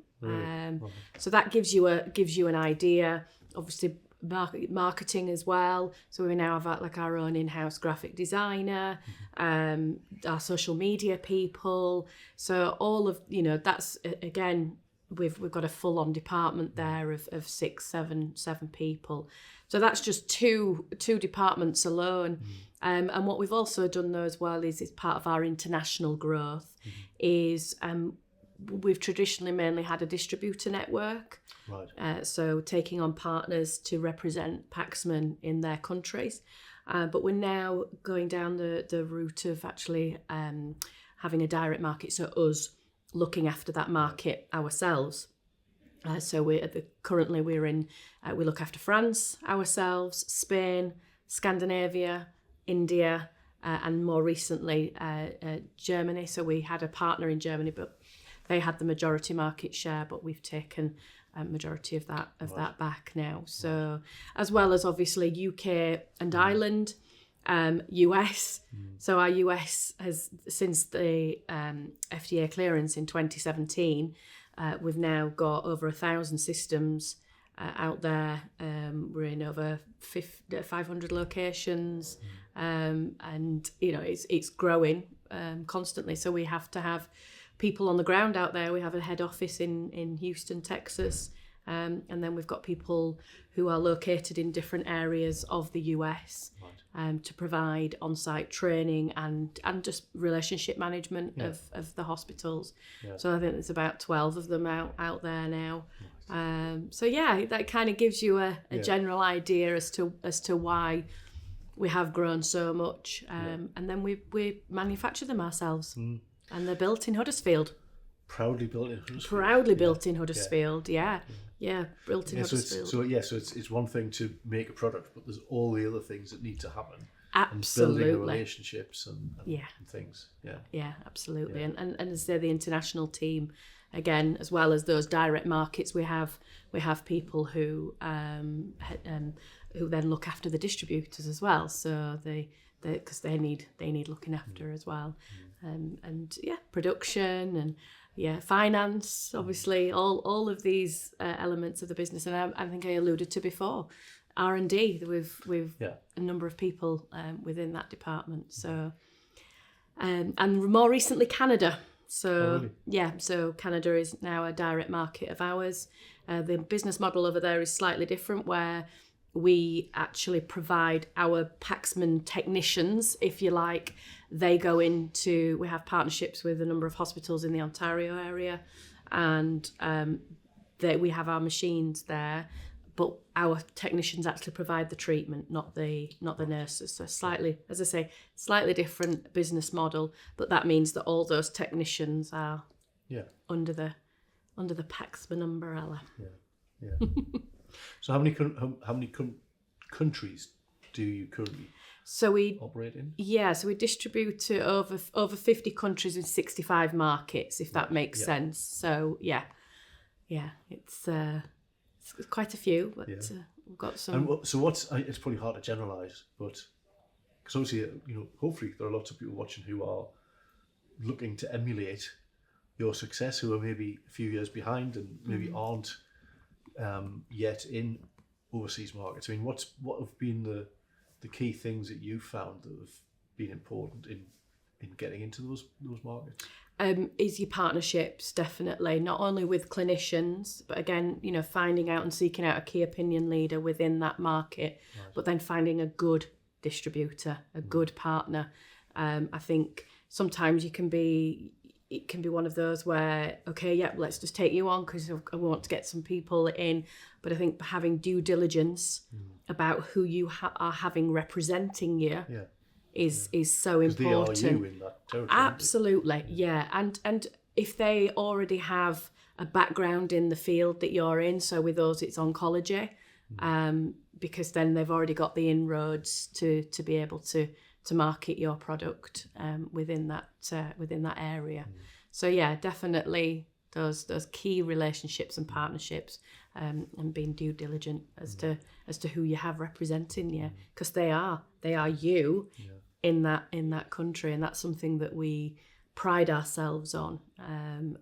So that gives you an idea. Obviously, marketing as well. So we now have our own in-house graphic designer, our social media people. So all of that's again we've got a full-on department there of 6, 7 people. So that's just two departments alone. And what we've also done though as well is part of our international growth is we've traditionally mainly had a distributor network. Right. So taking on partners to represent Paxman in their countries. But we're now going down the route of actually having a direct market, so us looking after that market ourselves. So currently we look after France ourselves, Spain, Scandinavia, India, and more recently Germany. So we had a partner in Germany, but they had the majority market share, but we've taken a majority of that back now. So as well as obviously UK and Ireland, US. So our US has, since the FDA clearance in 2017, we've now got over 1,000 systems out there. We're in over 500 locations, and it's growing constantly. So we have to have people on the ground out there. We have a head office in Houston, Texas, and then we've got people who are located in different areas of the US. To provide on-site training and just relationship management of the hospitals. Yeah. So I think there's about 12 of them out there now. So that kind of gives you a general idea as to why we have grown so much. And then we manufacture them ourselves, and they're built in Huddersfield. Proudly built in Huddersfield. Built in Huddersfield. Yeah, built in Huddersfield. So it's one thing to make a product, but there's all the other things that need to happen. Absolutely. And building relationships and things. Yeah, absolutely. Yeah. And as I say, the international team, again, as well as those direct markets, we have people who then look after the distributors as well. So because they need looking after as well, and production and. Yeah, finance, obviously, all of these elements of the business, and I think I alluded to before, R&D. We've a number of people within that department. So, and more recently, Canada. So so Canada is now a direct market of ours. The business model over there is slightly different, where we actually provide our Paxman technicians, if you like. They go into, we have partnerships with a number of hospitals in the Ontario area, and we have our machines there, but our technicians actually provide the treatment, not the nurses. So slightly different business model, but that means that all those technicians are under the Paxman umbrella. Yeah. So how many countries do you currently operate in? Yeah, so we distribute to over 50 countries in 65 markets, if that makes sense. So it's quite a few, but we've got some. And so it's probably hard to generalise, but because obviously hopefully there are lots of people watching who are looking to emulate your success, who are maybe a few years behind and maybe aren't yet in overseas markets. I mean, what have been the key things that you found that have been important in getting into those markets? Is your partnerships, definitely, not only with clinicians, but again, finding out and seeking out a key opinion leader within that market, but then finding a good distributor, a good partner. I think sometimes it can be one of those where, let's just take you on because I want to get some people in. But I think having due diligence about who you are having representing you is so important. They are you in that territory. Absolutely, yeah. And if they already have a background in the field that you're in, so with us it's oncology, because then they've already got the inroads to be able to market your product within that area. So definitely those key relationships and partnerships, and being due diligent as to who you have representing you, because they are you in that country, and that's something that we pride ourselves on,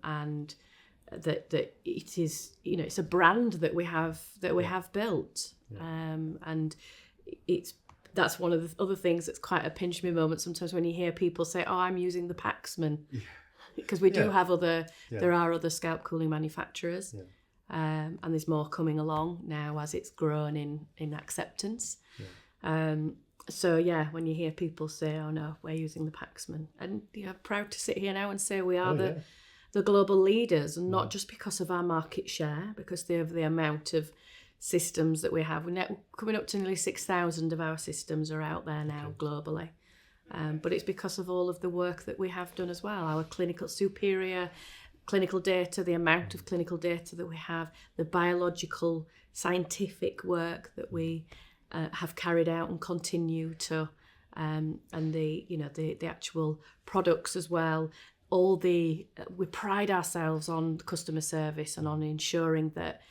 and that it is it's a brand that we have built, and that's one of the other things that's quite a pinch me moment sometimes when you hear people say, "Oh, I'm using the Paxman," because we do have there are other scalp cooling manufacturers, and there's more coming along now as it's grown in acceptance. So when you hear people say, "Oh no, we're using the Paxman," and proud to sit here now and say we are the global leaders, and not just because of our market share, because of the amount of systems that we have. We're now coming up to nearly 6,000 of our systems are out there now globally. But it's because of all of the work that we have done as well. Our superior clinical data, the amount of clinical data that we have, the biological scientific work that we have carried out and continue to, and the actual products as well. We pride ourselves on customer service and on ensuring that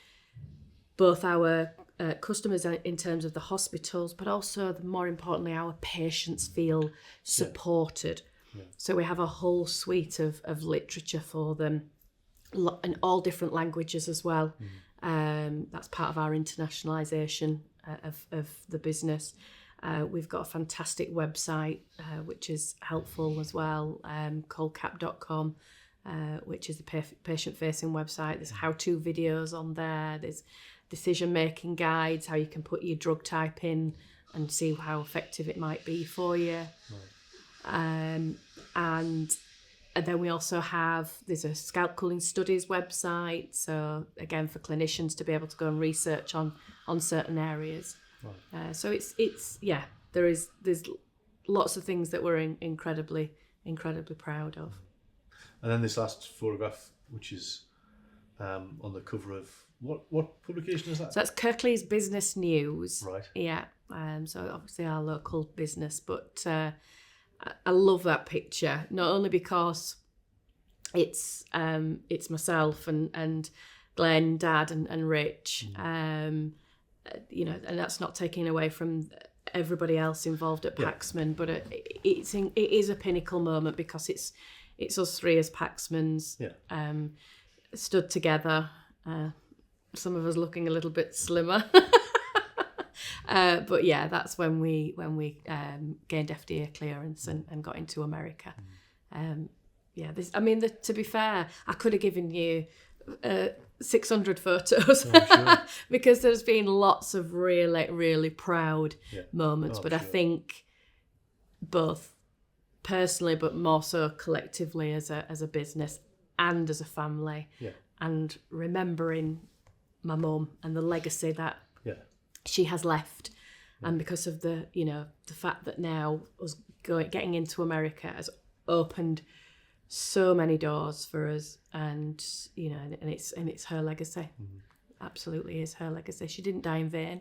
both our customers in terms of the hospitals, but also more importantly, our patients feel supported. Yeah. So we have a whole suite of literature for them in all different languages as well. That's part of our internationalisation of the business. We've got a fantastic website which is helpful as well, called cap.com, which is the patient-facing website. There's how-to videos on there. There's decision-making guides, how you can put your drug type in and see how effective it might be for you. Right. And then we also there's a scalp cooling studies website, so again for clinicians to be able to go and research on certain areas. Right. So there's lots of things that we're incredibly proud of. And then this last photograph, which is on the cover of what publication is that? So that's Kirklees Business News. Right. Yeah. So obviously our local business, but I love that picture, not only because it's myself and Glenn, Dad, and Rich, and that's not taking away from everybody else involved at Paxman, but it is a pinnacle moment because it's us three as Paxmans stood together. Some of us looking a little bit slimmer. But yeah, that's when we gained FDA clearance and got into America. To be fair, I could have given you 600 photos because there's been lots of really, really proud moments. But I think both personally, but more so collectively as a business and as a family, and remembering my mum and the legacy that she has left, and because of the fact that now us getting into America has opened so many doors for us, and it's her legacy. Absolutely is her legacy. She didn't die in vain.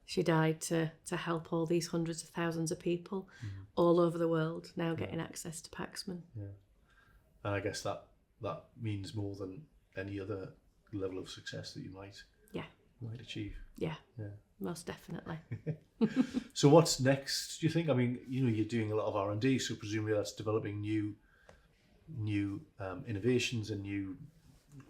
She died to help all these hundreds of thousands of people all over the world now getting access to Paxman. And I guess that means more than any other level of success that you might achieve. Yeah, most definitely. So what's next, do you think? I mean, you're doing a lot of R&D, so presumably that's developing new innovations and new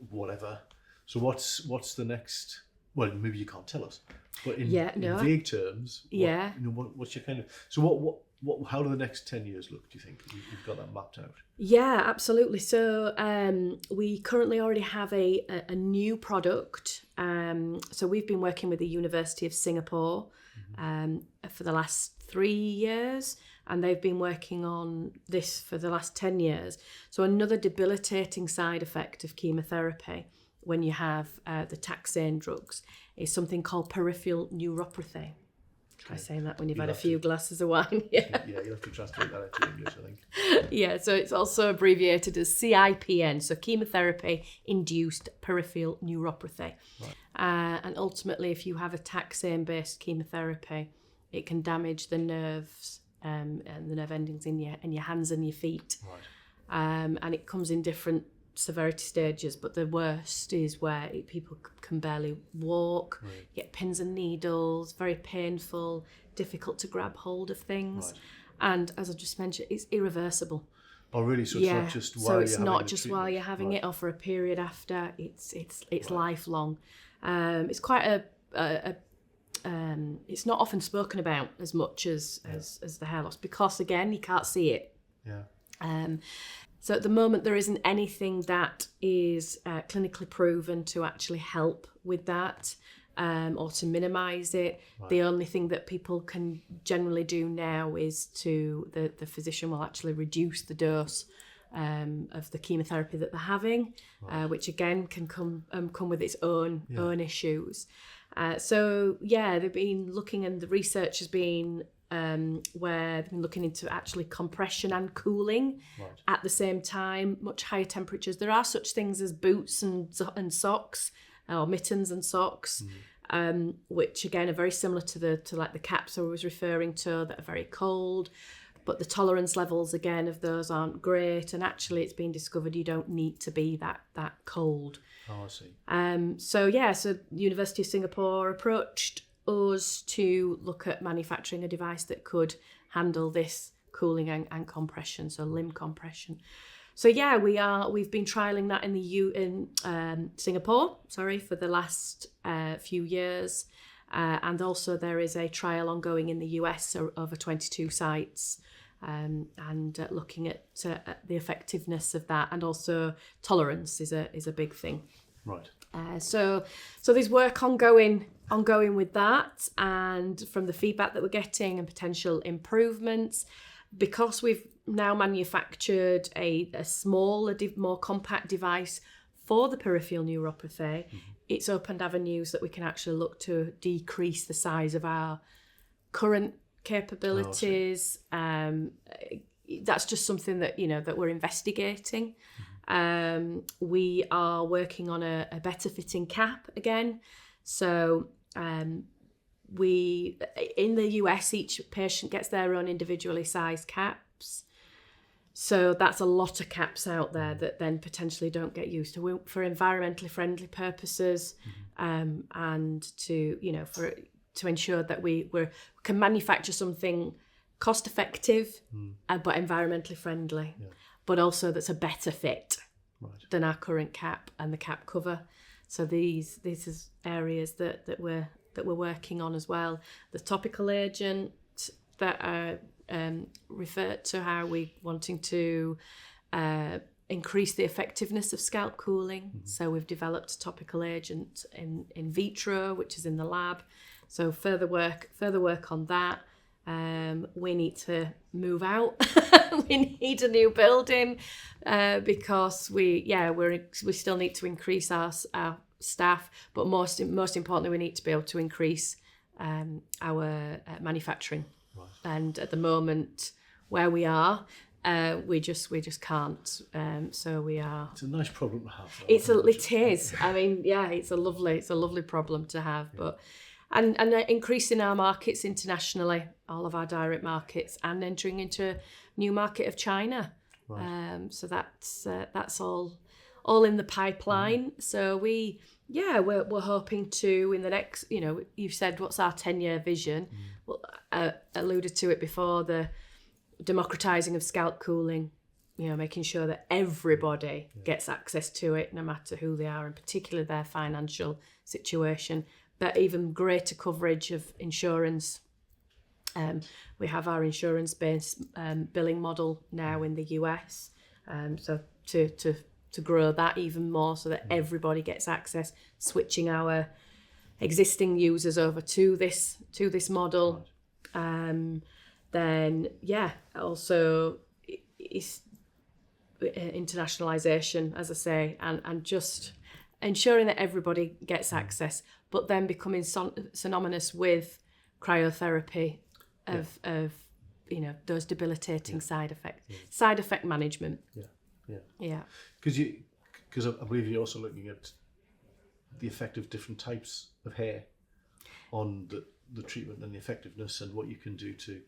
whatever. So what's the next? Well, maybe you can't tell us, but in vague terms, what's your kind of? So what? How do the next 10 years look? Do you think you've got that mapped out? Yeah, absolutely. So we currently already have a new product. So we've been working with the University of Singapore for the last 3 years, and they've been working on this for the last 10 years. So another debilitating side effect of chemotherapy when you have the taxane drugs is something called peripheral neuropathy. Try saying that when you've had a few glasses of wine. Yeah, you'll have to translate that into English, I think. Yeah, so it's also abbreviated as CIPN, so chemotherapy-induced peripheral neuropathy. Right. And ultimately, if you have a taxane-based chemotherapy, it can damage the nerves and the nerve endings in your hands and your feet. Right. And it comes in different severity stages, but the worst is where people can barely walk, get pins and needles, very painful, difficult to grab hold of things. Right. And as I just mentioned, it's irreversible. Oh, really? So it's not just while you're having it or for a period after. It's lifelong. It's quite it's not often spoken about as much as the hair loss because, again, you can't see it. Yeah. So at the moment, there isn't anything that is clinically proven to actually help with that or to minimise it. Right. The only thing that people can generally do now is the physician will actually reduce the dose of the chemotherapy that they're having, which again can come with its own issues. So they've been looking, and the research has been where they've been looking into actually compression and cooling at the same time, much higher temperatures. There are such things as boots and socks, or mittens and socks, which again are very similar to like the caps I was referring to, that are very cold. But the tolerance levels, again, of those aren't great. And actually, it's been discovered you don't need to be that cold. Oh, I see. So University of Singapore approached us to look at manufacturing a device that could handle this cooling and compression, so limb compression. So we've been trialling that in Singapore, for the last few years. And also there is a trial ongoing in the US over 22 sites, and looking at the effectiveness of that, and also tolerance is a big thing. Right. So there's work ongoing with that, and from the feedback that we're getting and potential improvements, because we've now manufactured a smaller, more compact device for the peripheral neuropathy. It's opened avenues that we can actually look to decrease the size of our current capabilities. That's just something that that we're investigating. We are working on a better fitting cap again. So in the US, each patient gets their own individually sized caps. So that's a lot of caps out there that then potentially don't get used for environmentally friendly purposes, and to ensure that we can manufacture something cost effective, but environmentally friendly, but also that's a better fit than our current cap and the cap cover. So these is areas that we're working on as well. The topical agent that are referred to how we're wanting to increase the effectiveness of scalp cooling. So we've developed a topical agent in vitro, which is in the lab. So further work on that. We need to move out. We need a new building because we still need to increase our staff, but most importantly, we need to be able to increase our manufacturing. Right. And at the moment, where we are, we just can't. So we are. It's a nice problem to have. It is. I mean, it's a lovely problem to have, but. And increasing our markets internationally, all of our direct markets, and entering into a new market of China. Right. So that's all in the pipeline. So we're hoping to, in the next, you've said what's our 10-year vision. Well, alluded to it before, the democratizing of scalp cooling, making sure that everybody gets access to it, no matter who they are, and particularly their financial situation. But even greater coverage of insurance. We have our insurance-based billing model now in the US. So to grow that even more, so that everybody gets access, switching our existing users over to this model. Then also is internationalization, as I say, and just ensuring that everybody gets access, but then becoming synonymous with cryotherapy of those debilitating side effect management. Because I believe you're also looking at the effect of different types of hair on the treatment and the effectiveness, and what you can do to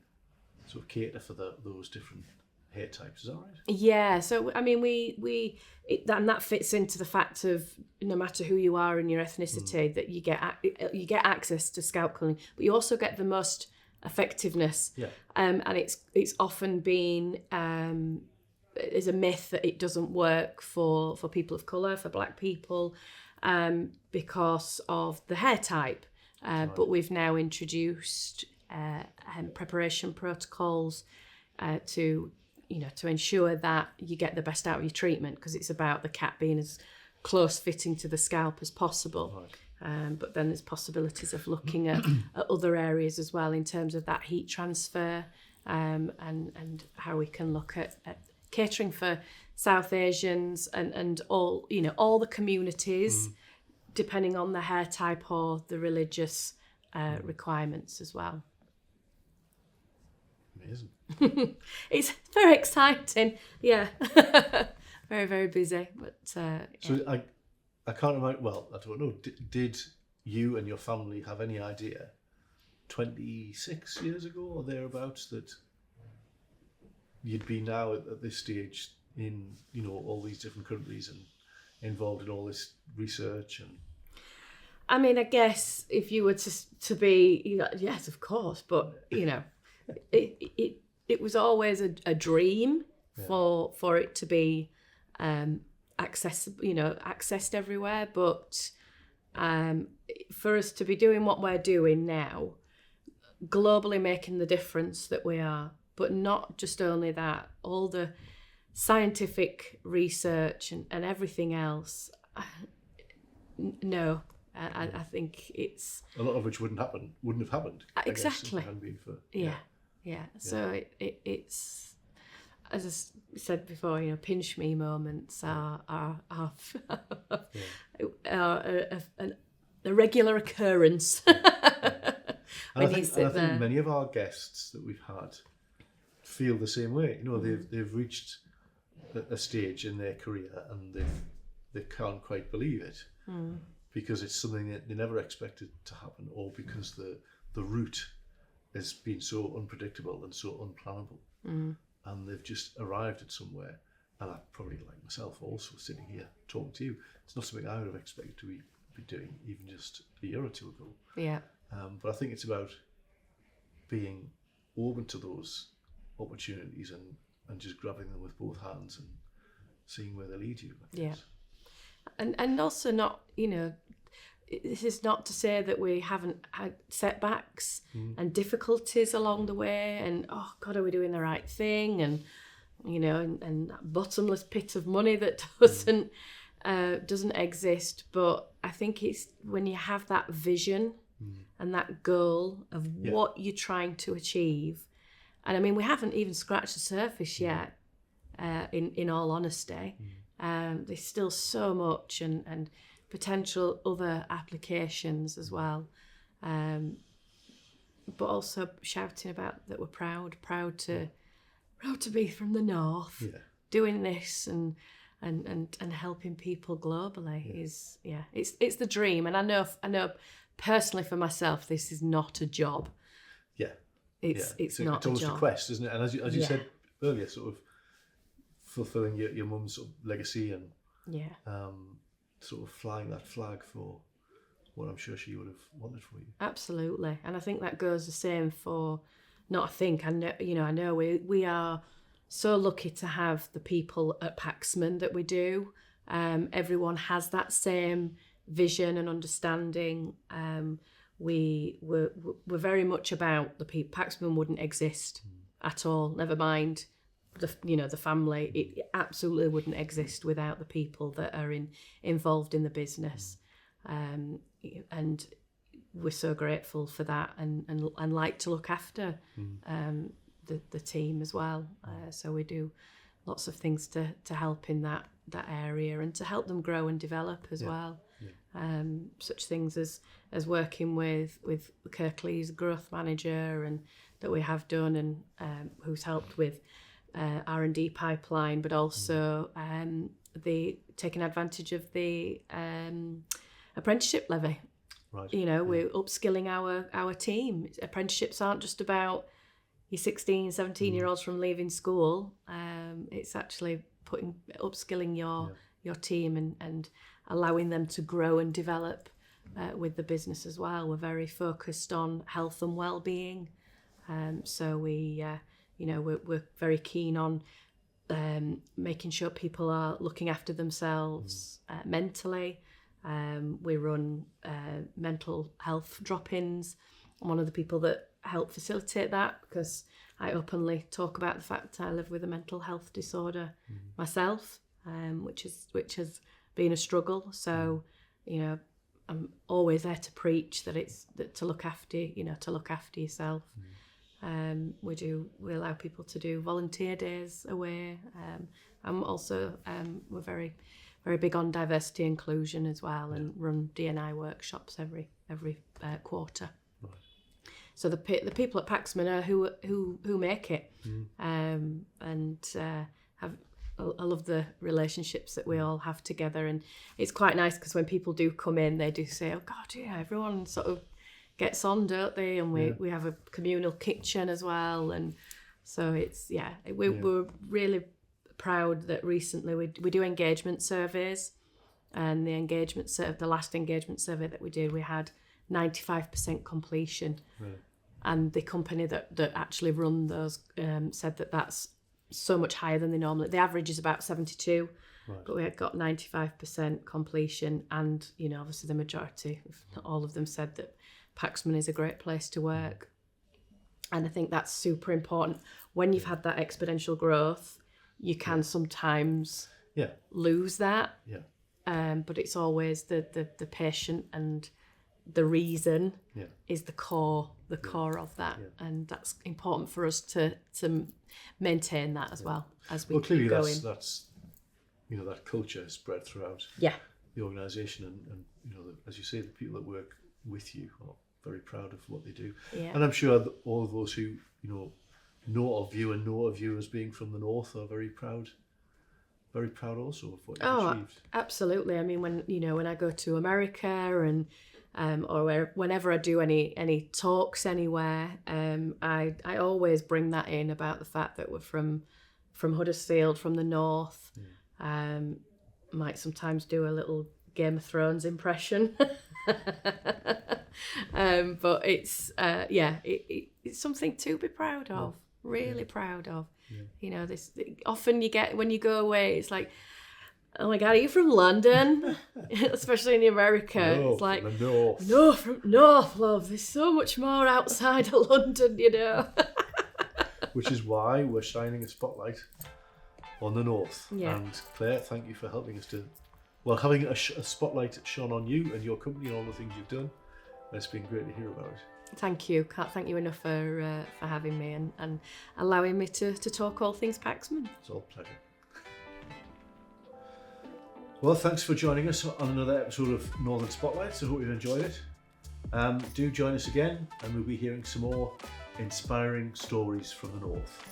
sort of cater for those different hair types. Is that right? Yeah. So I mean, and that fits into the fact of no matter who you are and your ethnicity, that you get access to scalp cooling, but you also get the most effectiveness. Yeah. And it's often been is a myth that it doesn't work for people of colour, for black people, because of the hair type. But we've now introduced preparation protocols to ensure that you get the best out of your treatment, because it's about the cap being as close fitting to the scalp as possible. Right. But then there's possibilities of looking at other areas as well in terms of that heat transfer, and how we can look at catering for South Asians and all, you know, all the communities, depending on the hair type or the religious requirements as well. Amazing. It's very exciting. Yeah. Very, very busy. But So I can't imagine, well, I don't know, did you and your family have any idea 26 years ago or thereabouts that you'd be now at this stage in, you know, all these different countries and involved in all this research? And I mean, I guess if you were to be, you know, yes, of course, but you know, it was always a dream for it to be accessible, you know, accessed everywhere. But for us to be doing what we're doing now, globally making the difference that we are, but not just only that, all the scientific research and everything else. No, I think it's a lot of which wouldn't have happened. Exactly. I guess, if it hadn't been for, Yeah. So it's, as I said before, you know, pinch me moments are a regular occurrence. And I think many of our guests that we've had feel the same way. You know, they've reached a stage in their career and they can't quite believe it because it's something that they never expected to happen, or because the route has been so unpredictable and so unplannable, and they've just arrived at somewhere. And I probably, like myself, also sitting here talking to you, it's not something I would have expected to be doing even just a year or two ago. Yeah. But I think it's about being open to those opportunities and just grabbing them with both hands and seeing where they lead you. Yeah. And also not, you know, this is not to say that we haven't had setbacks and difficulties along the way and, oh God, are we doing the right thing? And, you know, and that bottomless pit of money that doesn't exist. But I think it's when you have that vision and that goal of what you're trying to achieve. And I mean, we haven't even scratched the surface yet, in all honesty. There's still so much and potential other applications as well. But also shouting about that we're proud to be from the north, doing this and helping people globally is it's the dream. And I know personally for myself, this is not a job. It's not it's almost a job. A quest, isn't it? And as you said earlier, sort of fulfilling your mum's sort of legacy and sort of flying that flag for what I'm sure she would have wanted for you. Absolutely. And I think that goes the same for, I know we are so lucky to have the people at Paxman that we do. Everyone has that same vision and understanding. We're very much about the people. Paxman wouldn't exist at all. Never mind the family. It absolutely wouldn't exist without the people that are involved in the business. And we're so grateful for that and like to look after the team as well. So we do lots of things to help in that area and to help them grow and develop as well. Such things as working with Kirkley's growth manager and that we have done and who's helped with R&D pipeline, but also the taking advantage of the apprenticeship levy. Right. You know, we're upskilling our team. Apprenticeships aren't just about your 16, 17-year-olds from leaving school. It's actually upskilling your team and allowing them to grow and develop with the business as well. We're very focused on health and well-being. So we're very keen on making sure people are looking after themselves mentally. We run mental health drop-ins. I'm one of the people that help facilitate that because I openly talk about the fact I live with a mental health disorder myself, which has been a struggle. So, I'm always there to preach that to look after yourself. We allow people to do volunteer days away. I'm also we're very big on diversity inclusion as well, and run D&I workshops every quarter. Right. So the people at Paxman are who make it, and have. I love the relationships that we all have together, and it's quite nice because when people do come in, they do say, "Oh God, yeah," everyone sort of gets on, don't they? And we have a communal kitchen as well, and so it's we're really proud that recently we do engagement surveys, and the last engagement survey that we did, we had 95% completion, and the company that actually run those said that that's so much higher than they normally. The average is about 72, but we had got 95% completion, and obviously the majority, if not all of them, said that Paxman is a great place to work. And I think that's super important. When you've had that exponential growth, you can sometimes lose that. But it's always the patient and the reason is the core of that, and that's important for us to maintain that as well as we clearly keep going. that's that culture is spread throughout the organisation, and as you say, the people that work with you are very proud of what they do, and I'm sure that all of those who know of you as being from the north are very proud also of what you've achieved. Absolutely. I mean, when I go to America and whenever I do any talks anywhere, I always bring that in about the fact that we're from Huddersfield, from the north. Might sometimes do a little Game of Thrones impression, but it's it's something to be proud of. Really proud of. This often you get when you go away, it's like, oh my God, are you from London? Especially in America. No, it's like, from the north. No, from north, love. There's so much more outside of London, Which is why we're shining a spotlight on the north. Yeah. And Claire, thank you for helping us having a spotlight shone on you and your company and all the things you've done. It's been great to hear about it. Thank you. Can't thank you enough for having me and allowing me to talk all things Paxman. It's all a pleasure. Well, thanks for joining us on another episode of Northern Spotlights. I hope you've enjoyed it. Do join us again, and we'll be hearing some more inspiring stories from the north.